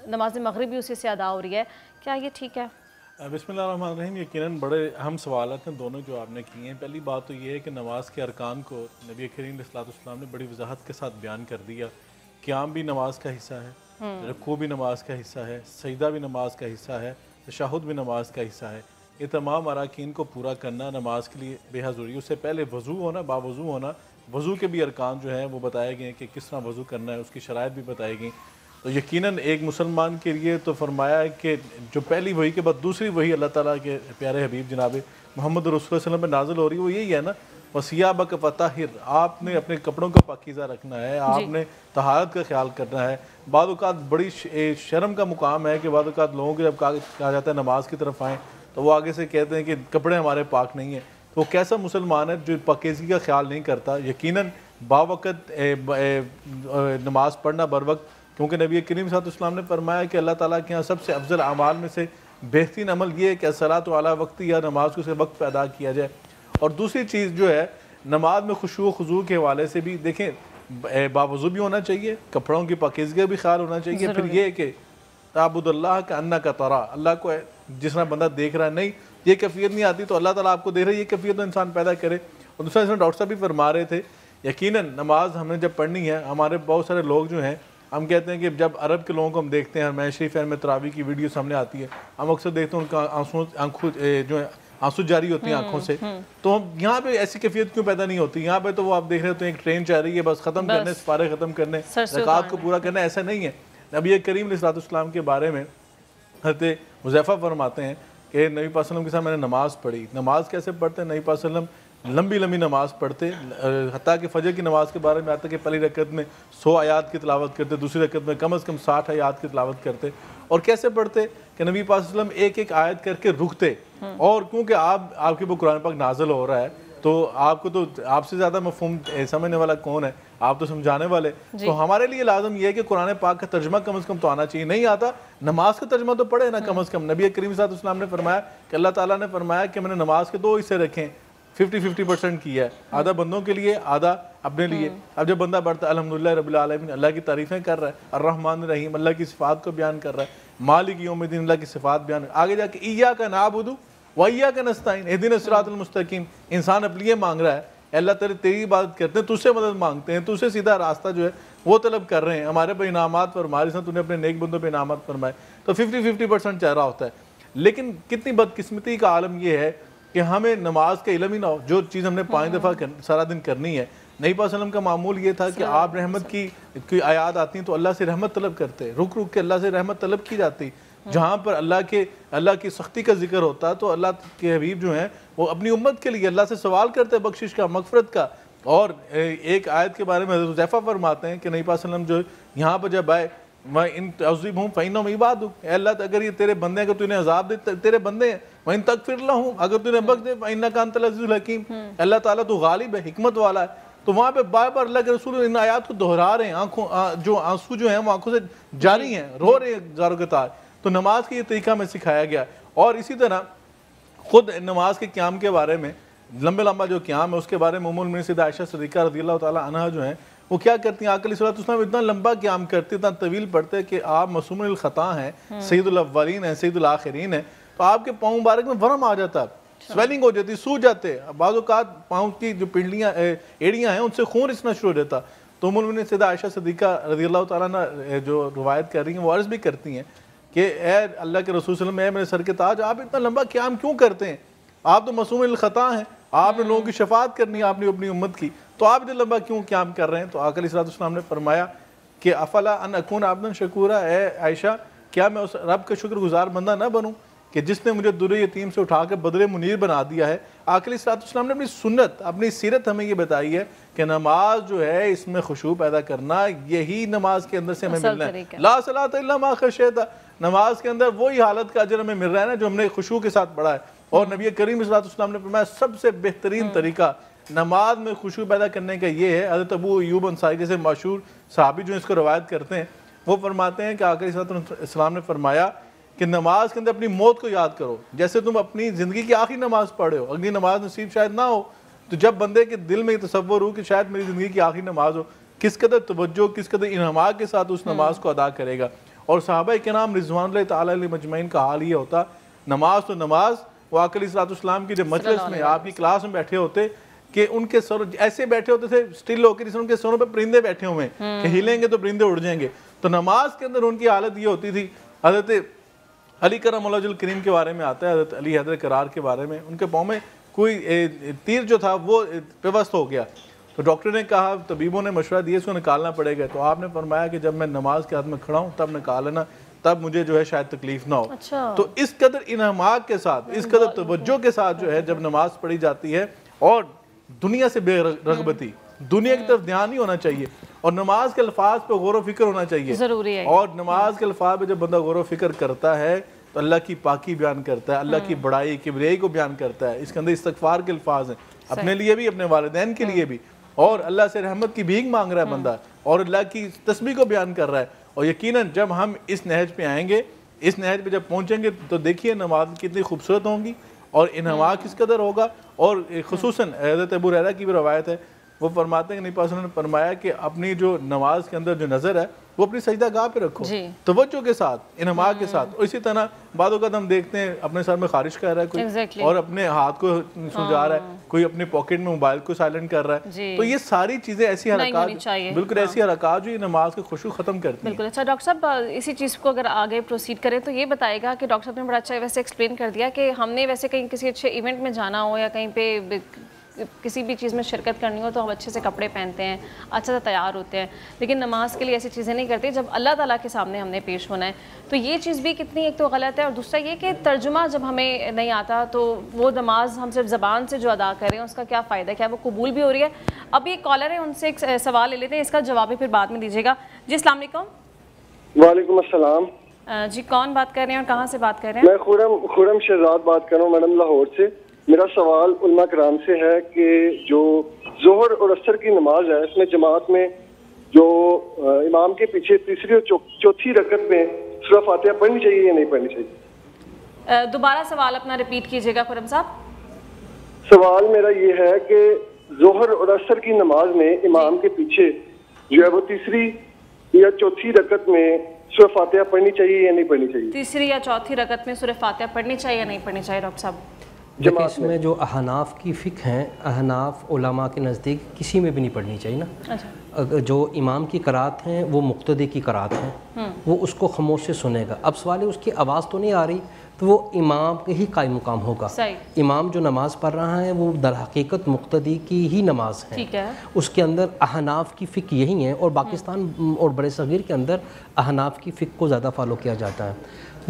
نماز مغرب بھی اسی سے ادا ہو رہی ہے، کیا یہ ٹھیک ہے؟ بسم اللہ الرحمن الرحیم. یقیناً بڑے اہم سوالات ہیں دونوں جو آپ نے کیے ہیں. پہلی بات تو یہ ہے کہ نماز کے ارکان کو نبی کریم علیہ الصلوۃ والسلام نے بڑی وضاحت کے ساتھ بیان کر دیا. قیام بھی نماز کا حصہ ہے، رکوع بھی نماز کا حصہ ہے، سجدہ بھی نماز کا حصہ ہے، تشہد بھی نماز کا حصہ ہے. یہ تمام اراکین کو پورا کرنا نماز کے لیے بے حد ضروری ہے. اس سے پہلے وضو ہونا، باوضو ہونا، وضو کے بھی ارکان جو ہیں وہ بتائے گئے ہیں کہ کس طرح وضو کرنا ہے، اس کی شرائط بھی بتائی گئیں. تو یقیناً ایک مسلمان کے لیے تو فرمایا ہے کہ جو پہلی وحی کے بعد دوسری وحی اللہ تعالیٰ کے پیارے حبیب جناب محمد رسول اللہ صلی اللہ علیہ وسلم پہ نازل ہو رہی ہے، وہ یہی ہے نا، وَثِيَابَكَ فَطَهِّرْ. آپ نے اپنے کپڑوں کو پاکیزہ رکھنا ہے، آپ نے طہارت کا خیال کرنا ہے. بعض اوقات بڑی شرم کا مقام ہے کہ بعض اوقات لوگوں کو جب کہا جاتا ہے نماز کی طرف آئیں تو وہ آگے سے کہتے ہیں کہ کپڑے ہمارے پاک نہیں ہیں. تو وہ کیسا مسلمان ہے جو پاکیزگی کا خیال نہیں کرتا؟ یقیناً باوقت نماز پڑھنا بر وقت، کیونکہ نبی کریم صلی اللہ علیہ وسلم نے فرمایا کہ اللہ تعالیٰ کے یہاں سب سے افضل اعمال میں سے بہترین عمل یہ ہے کہ الصلاۃ علی وقت، یا نماز کو اس کے وقت پہ ادا کیا جائے. اور دوسری چیز جو ہے نماز میں خشوع و خضوع کے حوالے سے بھی دیکھیں باوضو بھی ہونا چاہیے، کپڑوں کی پاکیزگی بھی خیال ہونا چاہیے. پھر یہ کہ تعبد اللہ کأنک ترا، اللہ کو جس طرح بندہ دیکھ رہا ہے. نہیں یہ کیفیت نہیں آتی تو اللہ تعالیٰ آپ کو دیکھ رہا ہے، یہ کیفیت تو انسان پیدا کرے. اور دوسرا اس میں ڈاکٹر صاحب بھی فرما رہے تھے یقیناً نماز ہم نے جب پڑھنی ہے، ہمارے بہت سارے لوگ جو ہیں ہم کہتے ہیں کہ جب عرب کے لوگوں کو ہم دیکھتے ہیں، میں شریف میں تراویح کی ویڈیو سامنے آتی ہے، ہم اکثر دیکھتے ہیں ان کا آنسو جاری ہوتی ہیں آنکھوں سے. تو ہم یہاں پہ ایسی کیفیت کیوں پیدا نہیں ہوتی؟ یہاں پہ تو وہ آپ دیکھ رہے ہوتے ہیں ایک ٹرین چل رہی ہے، بس ختم کرنے، سپارے ختم کرنے، زکوٰۃ کو پورا کرنا. ایسا نہیں ہے. نبی کریم علیہ الصلوۃ والسلام کے بارے میں حضرت حذیفہ فرماتے ہیں کہ نبی پاک صلی اللہ علیہ وسلم کے ساتھ میں نے نماز پڑھی. نماز کیسے پڑھتے ہیں؟ نبی پاک صلی اللہ علیہ وسلم لمبی لمبی نماز پڑھتے، حتیٰ کہ فجر کی نماز کے بارے میں آتا ہے کہ پہلی رکعت میں 100 آیات کی تلاوت کرتے، دوسری رکعت میں کم از کم 60 آیات کی تلاوت کرتے. اور کیسے پڑھتے کہ نبی پاک صلی اللہ علیہ وسلم ایک ایک آیت کر کے رکتے. اور کیونکہ آپ کے اوپر قرآن پاک نازل ہو رہا ہے تو آپ سے زیادہ مفہوم سمجھنے والا کون ہے؟ آپ تو سمجھانے والے. تو ہمارے لیے لازم یہ ہے کہ قرآن پاک کا ترجمہ کم از کم تو آنا چاہیے. نہیں آتا نماز کا ترجمہ تو پڑھے نا کم از کم. نبی کریم صلی اللہ علیہ وسلم نے فرمایا کہ اللہ تعالیٰ نے فرمایا کہ میں نے نماز کے 2 حصے رکھے ہیں، 50% کیا ہے، آدھا بندوں کے لیے، آدھا اپنے لیے. اب جب بندہ پڑھتا ہے الحمدللہ رب العالمین، اللہ کی تعریفیں کر رہا ہے، الرحمن الرحیم اللہ کی صفات کو بیان کر رہا ہے، مالک یوم الدین اللہ کی صفات بیان، آگے جا کے ایاک نعبد و ایاک نستعین اہدنا الصراط المستقیم. انسان اپنے لیے مانگ رہا ہے، اللہ تیری عبادت کرتے ہیں، تجھ سے مدد مانگتے ہیں، تجھ سے سیدھا راستہ جو ہے وہ طلب کر رہے ہیں، ہمارے پہ انعامات فرمائے جس نے تو نے اپنے نیک بندوں پہ انعامات فرمائے. تو 50% چل رہا ہوتا ہے. لیکن کتنی بدقسمتی کا عالم یہ ہے کہ ہمیں نماز کا علم ہی نہ ہو. جو چیز ہم نے 5 دفعہ سارا دن کرنی ہے. نبی پاک صلی اللہ علیہ وسلم کا معمول یہ تھا کہ آپ رحمت کی آیات آتی ہیں تو اللہ سے رحمت طلب کرتے، رک رک کے اللہ سے رحمت طلب کی جاتی. جہاں پر اللہ کی سختی کا ذکر ہوتا تو اللہ کے حبیب جو ہیں وہ اپنی امت کے لیے اللہ سے سوال کرتے بخشش کا، مغفرت کا. اور ایک آیت کے بارے میں حضرت حذیفہ فرماتے ہیں کہ نبی پاک صلی اللہ علیہ وسلم جو یہاں پر جب آئے، میں ان تعذبہم فإنہم عبادک، اے اللہ اگر یہ تیرے بندے ہیں، اگر تو انہیں عذاب دے تیرے بندے ہیں، وإن تغفر لہم اگر تو انہیں بخش دے فإنک انت العزیز الحکیم، اللہ تعالیٰ تو غالب ہے، حکمت والا ہے. تو وہاں پہ بار بار اللہ کے رسول ان آیات کو دہرا رہے ہیں، جو آنسو جو ہیں وہ آنکھوں سے جاری ہیں، رو رہے ہیں زاروں کے تار. تو نماز کی یہ طریقہ میں سکھایا گیا. اور اسی طرح خود نماز کے قیام کے بارے میں لمبا جو قیام ہے اس کے بارے میں ام المؤمنین سیدہ عائشہ صدیقہ رضی اللہ تعالیٰ عنہا جو ہیں وہ کیا کرتی ہیں، آقا علیہ الصلوۃ والسلام اتنا لمبا قیام کرتے، اتنا طویل پڑھتے کہ آپ معصوم الخطا ہیں، سید الاولین ہیں، سید الآخرین ہیں. تو آپ کے پاؤں مبارک میں ورم آ جاتا، سویلنگ ہو جاتی، سوج جاتے. بعض اوقات پاؤں کی جو پنڈلیاں ایڑیاں ہیں ان سے خون رسنا شروع ہو جاتا. تو ام المؤمنین سیدہ عائشہ صدیقہ رضی اللہ تعالیٰ عنہ جو روایت کر رہی ہیں وہ عرض بھی کرتی ہیں کہ اے اللہ کے رسول صلی اللہ علیہ وسلم، اے میرے سر کے تاج، آپ اتنا لمبا قیام کیوں کرتے ہیں؟ آپ تو معصوم الخطا ہیں، آپ نے لوگوں کی شفاعت کرنی ہے، آپ نے اپنی امت کی، تو آپ اتنا لمبا کیوں قیام کر رہے ہیں؟ تو آقا علیہ الصلوۃ والسلام نے فرمایا کہ افلا ان اکون عبدا شکورا، اے عائشہ کیا میں اس رب کا شکر گزار بندہ نہ بنوں کہ جس نے مجھے در یتیم سے اٹھا کے بدر منیر بنا دیا ہے. آقا علیہ الصلوۃ والسلام نے اپنی سنت، اپنی سیرت ہمیں یہ بتائی ہے کہ نماز جو ہے اس میں خشوع پیدا کرنا، یہی نماز کے اندر سے ہمیں ملنا ہے. لا صلاۃ الا ما خشیت، نماز کے اندر وہی حالت کا اجر ہمیں مل رہا ہے نا جو ہم نے خشوع کے ساتھ پڑھا ہے. اور نبی کریم صلی اللہ علیہ وسلم نے فرمایا سب سے بہترین طریقہ نماز میں خشوع پیدا کرنے کا یہ ہے. حضرت ابو ایوب انصاری جیسے مشہور صحابی جو اس کو روایت کرتے ہیں وہ فرماتے ہیں کہ آقا صلی اللہ علیہ وسلم نے فرمایا کہ نماز کے اندر اپنی موت کو یاد کرو جیسے تم اپنی زندگی کی آخری نماز پڑھے ہو. اگلی نماز نصیب شاید نہ ہو تو جب بندے کے دل میں یہ تصور ہو کہ شاید میری زندگی کی آخری نماز ہو, کس قدر توجہ کس قدر انہماک کے ساتھ اس نماز کو ادا کرے گا. اور صحابہ کرام رضوان اللہ تعالیٰ علیہ مجمعین کا حال یہ ہوتا, نماز تو نماز, وہ آقا علیہ السلام کی جب مجلس میں آپ کی کلاس میں بیٹھے ہوتے کہ ان کے سر ایسے بیٹھے ہوتے تھے سٹل ہو کے جیسے ان کے سروں پہ پرندے بیٹھے ہوئے ہیں کہ ہلیں گے تو پرندے اڑ جائیں گے. تو نماز کے اندر ان کی حالت یہ ہوتی تھی. حضرت علی کرم اللہ وجہ الکریم کے بارے میں آتا ہے, حضرت علی حیدر کرار کے بارے میں, ان کے پاؤں میں کوئی تیر جو تھا وہ پیوست ہو گیا. تو ڈاکٹر نے کہا, طبیبوں نے مشورہ دیا اس کو نکالنا پڑے گا. تو آپ نے فرمایا کہ جب میں نماز کے ہاتھ میں کھڑا ہوں تب نکال لینا, تب مجھے جو ہے شاید تکلیف نہ ہو. تو اس قدر انہماک کے ساتھ, اس قدر توجہ کے ساتھ جو ہے جب نماز پڑھی جاتی ہے, اور دنیا سے بے رغبتی, دنیا کی طرف دھیان نہیں ہونا چاہیے, اور نماز کے الفاظ پہ غور و فکر ہونا چاہیے ضروری ہے. اور نماز کے الفاظ پہ جب بندہ غور و فکر کرتا ہے تو اللہ کی پاکی بیان کرتا ہے, اللہ کی بڑائی کبریائی کو بیان کرتا ہے. اس کے اندر استغفار کے الفاظ ہیں اپنے لیے بھی, اپنے والدین کے لیے بھی, اور اللہ سے رحمت کی بھیک مانگ رہا ہے بندہ, اور اللہ کی تسبیح کو بیان کر رہا ہے. اور یقیناً جب ہم اس نہج پہ آئیں گے, اس نہج پہ جب پہنچیں گے تو دیکھیے نماز کتنی خوبصورت ہوں گی اور انہماک کس قدر ہوگا. اور خصوصاً حضرت ابو ہریرہ کی بھی روایت ہے, وہ فرماتے ہیں کہ نبی پاک صلی اللہ علیہ وسلم نے فرمایا کہ اپنی جو نماز کے اندر جو نظر ہے وہ اپنی سجدہ گاہ پہ رکھو, توجہ کے ساتھ, انہماک کے ساتھ. اور اسی طرح بعض اوقات ہم دیکھتے ہیں اپنے سر میں خارش کر رہا ہے کوئی, اور اپنے ہاتھ کو سجا رہا ہے کوئی, اپنے پاکٹ میں موبائل کو سائلنٹ کر رہا ہے. تو یہ ساری چیزیں ایسی حرکات, بالکل ایسی حرکات جو یہ نماز کے خشوع ختم کرتی ہیں. بالکل. اچھا ڈاکٹر صاحب, اسی چیز کو اگر آگے پروسیڈ کریں تو یہ بتائے گا کہ ڈاکٹر صاحب نے بڑا اچھا ویسے ایکسپلین کر دیا کہ ہم نے ویسے کہیں کسی اچھے ایونٹ میں جانا ہو یا کہیں پہ کسی بھی چیز میں شرکت کرنی ہو تو ہم اچھے سے کپڑے پہنتے ہیں, اچھا سے تیار ہوتے ہیں, لیکن نماز کے لیے ایسی چیزیں نہیں کرتے جب اللہ تعالیٰ کے سامنے ہم نے پیش ہونا ہے. تو یہ چیز بھی کتنی ایک تو غلط ہے, اور دوسرا یہ کہ ترجمہ جب ہمیں نہیں آتا تو وہ نماز ہم صرف زبان سے جو ادا کریں اس کا کیا فائدہ, کیا وہ قبول بھی ہو رہی ہے؟ اب یہ کالر ہے, ان سے ایک سوال لے لیتے ہیں, اس کا جواب پھر بعد میں دیجیے گا. جی السلام علیکم. وعلیکم السلام. جی کون بات کر رہے ہیں اور کہاں سے بات کر رہے ہیں؟ میں خرم شہزاد بات کر رہا ہوں میڈم, لاہور سے. میرا سوال علماء کرام سے ہے کہ جو ظہر اور عصر کی نماز ہے اس میں جماعت میں جو امام کے پیچھے تیسری اور چوتھی رکعت میں سورہ فاتحہ پڑھنی چاہیے یا نہیں پڑھنی چاہیے؟ دوبارہ سوال اپنا ریپیٹ کیجیے گا خرم صاحب. سوال میرا یہ ہے کہ ظہر اور عصر کی نماز میں امام کے پیچھے جو ہے وہ تیسری یا چوتھی رکعت میں سورہ فاتحہ پڑھنی چاہیے یا نہیں پڑھنی چاہیے؟ تیسری یا چوتھی رکعت میں سورہ فاتحہ پڑھنی چاہیے یا نہیں پڑھنی چاہیے ڈاکٹر صاحب؟ دیکھیں اس میں جو احناف کی فقہ ہیں, احناف علماء کے نزدیک کسی میں بھی نہیں پڑھنی چاہیے نا. جو امام کی قرات ہیں وہ مقتدی کی قرات ہیں, وہ اس کو خاموش سے سنے گا. اب سوال ہے اس کی آواز تو نہیں آ رہی تو وہ امام کے ہی قائم مقام ہوگا. امام جو نماز پڑھ رہا ہے وہ در حقیقت مقتدی کی ہی نماز ہے. اس کے اندر احناف کی فقہ یہی ہے, اور پاکستان اور بڑے صغیر کے اندر احناف کی فقہ کو زیادہ فالو کیا جاتا ہے.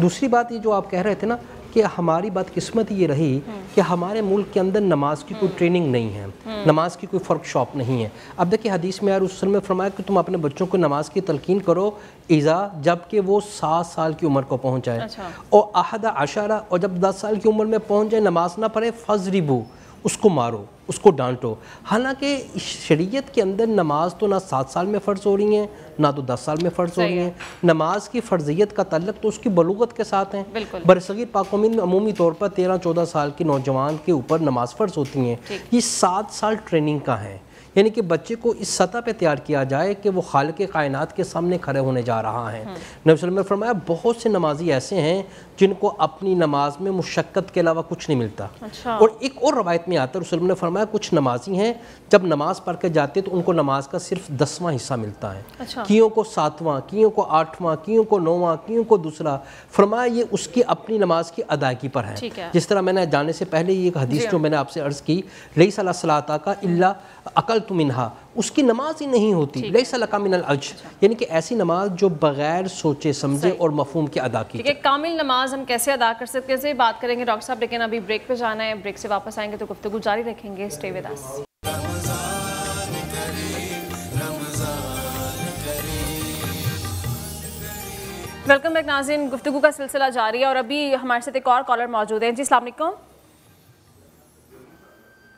دوسری بات یہ جو آپ کہہ رہے تھے نا کہ ہماری بات قسمت یہ رہی کہ ہمارے ملک کے اندر نماز کی کوئی ٹریننگ نہیں ہے, نماز کی کوئی ورک شاپ نہیں ہے. اب دیکھیں حدیث میں رسول اللہ نے فرمایا کہ تم اپنے بچوں کو نماز کی تلقین کرو اذا جب کہ وہ 7 سال کی عمر کو پہنچ جائے, اور 11 اور جب 10 سال کی عمر میں پہنچ جائے نماز نہ پڑھے فضربو, اس کو مارو, اس کو ڈانٹو. حالانکہ شریعت کے اندر نماز تو نہ 7 سال میں فرض ہو رہی ہیں نہ تو 10 سال میں فرض ہو رہی ہیں. نماز کی فرضیت کا تعلق تو اس کی بلوغت کے ساتھ ہیں. برصغیر پاک و مین میں عمومی طور پر 13-14 سال کے نوجوان کے اوپر نماز فرض ہوتی ہیں. یہ 7 سال ٹریننگ کا ہے, یعنی کہ بچے کو اس سطح پہ تیار کیا جائے کہ وہ خالق کائنات کے سامنے کھڑے ہونے جا رہا ہے. نبی صلی اللہ علیہ وسلم نے فرمایا بہت سے نمازی ایسے ہیں جن کو اپنی نماز میں مشقت کے علاوہ کچھ نہیں ملتا. اور ایک اور روایت میں آتا ہے رسول اللہ نے فرمایا کچھ نمازی ہیں جب نماز پڑھ کے جاتے تو ان کو نماز کا صرف 10واں حصہ ملتا ہے, کیوں کو 7واں, کیوں کو 8واں, کیوں کو 9واں, کیوں کو دوسرا. فرمایا یہ اس کی اپنی نماز کی ادائیگی پر ہے. جس طرح میں نے جانے سے پہلے یہ ایک حدیث جو میں نے آپ سے عرض کی, لیس علی الصلاۃ کا الا اکلت منہا, اس کی نماز ہی نہیں ہوتی. لیس لک من الاجر, یعنی کہ ایسی نماز جو بغیر سوچے سمجھے اور مفہوم کے ادا کی جائے. کامل نماز ہم کیسے ادا کر سکتے ہیں بات کریں گے ڈاکٹر صاحب, لیکن ابھی بریک پہ جانا ہے. بریک سے واپس آئیں گے تو گفتگو جاری رکھیں گے. Stay with us. Welcome back ناظرین, گفتگو کا سلسلہ جاری ہے اور ابھی ہمارے ساتھ ایک اور کالر موجود ہیں. جی السلام علیکم.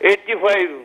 85।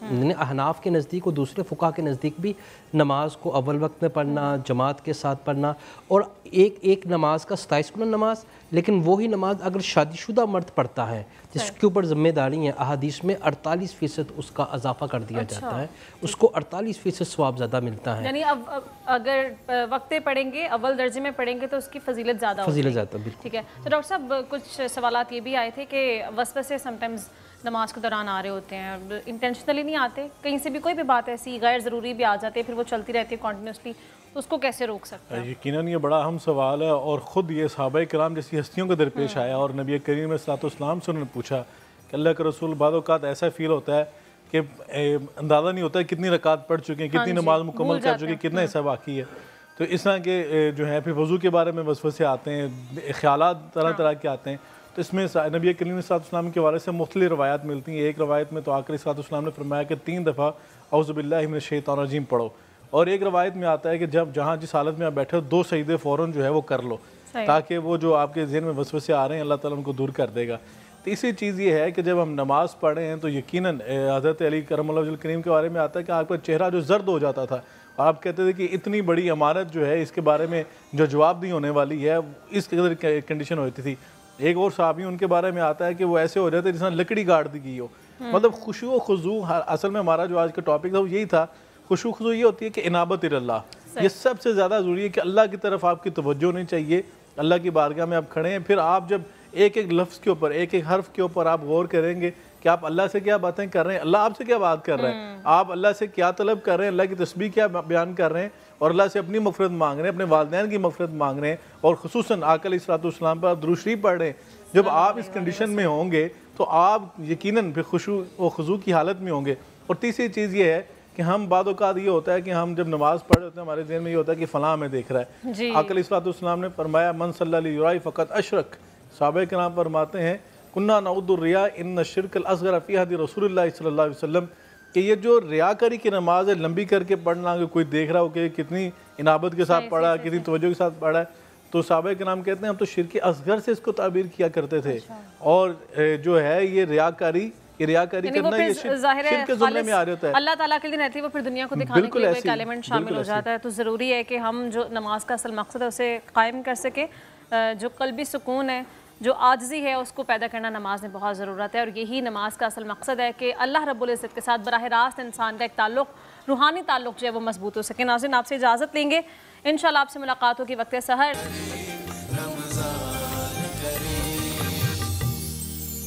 یعنی احناف کے نزدیک اور دوسرے فقہ کے نزدیک بھی نماز کو اول وقت میں پڑھنا، جماعت کے ساتھ پڑھنا، اور ایک نماز کا 27 نماز، لیکن وہی نماز اگر شادی شدہ مرد پڑھتا ہے جس کے اوپر ذمہ داری ہیں، احادیث میں 48% اس کا اضافہ کر دیا جاتا ہے، اس کو 48% ثواب زیادہ ملتا ہے۔ یعنی اگر وقتے پڑھیں گے، اول درجے میں پڑھیں گے تو اس کی فضیلت زیادہ ہوتی ہے۔ فضیلت زیادہ، بالکل۔ ٹھیک ہے، تو ڈاکٹر صاحب کچھ سوالات یہ بھی آئے تھے کہ وسوسے سم ٹائمز نماز کے دوران آ رہے ہوتے ہیں، انٹینشنلی نہیں آتے، کہیں سے بھی کوئی بھی بات ایسی غیر ضروری بھی آ جاتی ہے، پھر وہ چلتی رہتی ہے کنٹینیوسلی، تو اس کو کیسے روک سکتے ہیں؟ یقیناً یہ بڑا اہم سوال ہے، اور خود یہ صحابہ کرام جیسی ہستیوں کو درپیش آیا، اور نبی کریم صلی اللہ علیہ وسلم سے انہوں نے پوچھا کہ اللہ کے رسول، بعض اوقات ایسا فیل ہوتا ہے کہ اندازہ نہیں ہوتا ہے کتنی رکعت پڑھ چکے ہیں، کتنی نماز مکمل کر چکے ہیں، کتنا حصہ باقی ہے۔ تو اس طرح کے جو ہے پھر وضو کے بارے میں وسوسے آتے ہیں، خیالات طرح طرح کے آتے ہیں، تو اس میں نبی کریم صلی اللہ علیہ وسلم کے حوالے سے مختلف روایات ملتی ہیں۔ ایک روایت میں تو آقا صلی اللہ علیہ وسلم نے فرمایا کہ 3 دفعہ اعوذ باللہ من الشیطان الرجیم پڑھو، اور ایک روایت میں آتا ہے کہ جہاں جس حالت میں آپ بیٹھے ہو 2 سجدے فوراً جو ہے وہ کر لو، تاکہ وہ جو آپ کے ذہن میں وسوسے آ رہے ہیں اللہ تعالیٰ ان کو دور کر دے گا۔ تیسری چیز یہ ہے کہ جب ہم نماز پڑھیں ہیں تو یقیناً حضرت علی کرم اللہ وجہ الکریم کے بارے میں آتا ہے کہ آپ کا چہرہ جو زرد ہو جاتا تھا، اور آپ کہتے تھے کہ اتنی بڑی امانت جو ہے اس کے بارے میں جو جواب نہیں ہونے والی ہے، اس قدر کنڈیشن ہوتی تھی۔ ایک اور صحابی ان کے بارے میں آتا ہے کہ وہ ایسے ہو جاتے جس طرح لکڑی گاڑ دی گئی ہو، مطلب خشوع و خضوع، اصل میں ہمارا جو آج کا ٹاپک تھا وہ یہی تھا، خشوع و خضوع یہ ہوتی ہے کہ انابت اللہ، یہ سب سے زیادہ ضروری ہے کہ اللہ کی طرف آپ کی توجہ ہونی چاہیے، اللہ کی بارگاہ میں آپ کھڑے ہیں، پھر آپ جب ایک ایک لفظ کے اوپر، ایک ایک حرف کے اوپر آپ غور کریں گے کہ آپ اللہ سے کیا باتیں کر رہے ہیں، اللہ آپ سے کیا بات کر رہے ہیں، آپ اللہ سے کیا طلب کر رہے ہیں، اللہ کی تسبیح کیا بیان کر رہے ہیں، اور اللہ سے اپنی مغفرت مانگ رہے ہیں، اپنے والدین کی مغفرت مانگ رہے ہیں، اور خصوصاً آقا علیہ السلام پر آپ درود شریف پڑھ رہے ہیں۔ جب آپ اس کنڈیشن میں ہوں گے تو آپ یقیناً پھر خشوع و خضوع کی حالت میں ہوں گے۔ اور تیسری چیز یہ ہے کہ ہم بعض اوقات یہ ہوتا ہے کہ ہم جب نماز پڑھ رہے ہوتے ہیں ہمارے ذہن میں یہ ہوتا ہے کہ فلاں ہمیں دیکھ رہا ہے۔ آقا علیہ السلام نے فرمایا من صلی علیہ یرائی فقط اشرک، صحابہ کرام فرماتے ہیں کننا نعوذ الریا ان الشرک الاصغر فی حدیث رسول اللہ صلی اللہ علیہ وسلم، کہ یہ جو ریاکاری کی نماز ہے، لمبی کر کے پڑھنا، کہ کوئی دیکھ رہا ہو کہ کتنی انابت کے ساتھ پڑھا ہے، کتنی توجہ کے ساتھ پڑھا ہے، تو صحابہ کرام کہتے ہیں ہم تو شرک اصغر سے اس کو تعبیر کیا کرتے تھے، اور جو ہے یہ ریاکاری کرنا یہ شرک کے زمرے میں آ رہا ہوتا ہے، اللہ تعالیٰ کے لیے رہتی ہے، وہ پھر دنیا کو دکھانے کے لیے ایک ایلیمنٹ شامل ہو جاتا ہے۔ تو ضروری ہے کہ ہم جو نماز کا اصل مقصد ہے اسے قائم کر سکیں، جو قلبی سکون ہے، جو عاجزی ہے، اس کو پیدا کرنا نماز میں بہت ضرورت ہے، اور یہی نماز کا اصل مقصد ہے کہ اللہ رب العزت کے ساتھ براہ راست انسان کا ایک تعلق، روحانی تعلق جو ہے وہ مضبوط ہو سکے۔ ناظرین، آپ سے اجازت لیں گے، انشاءاللہ آپ سے ملاقات ہوگی وقت سحر۔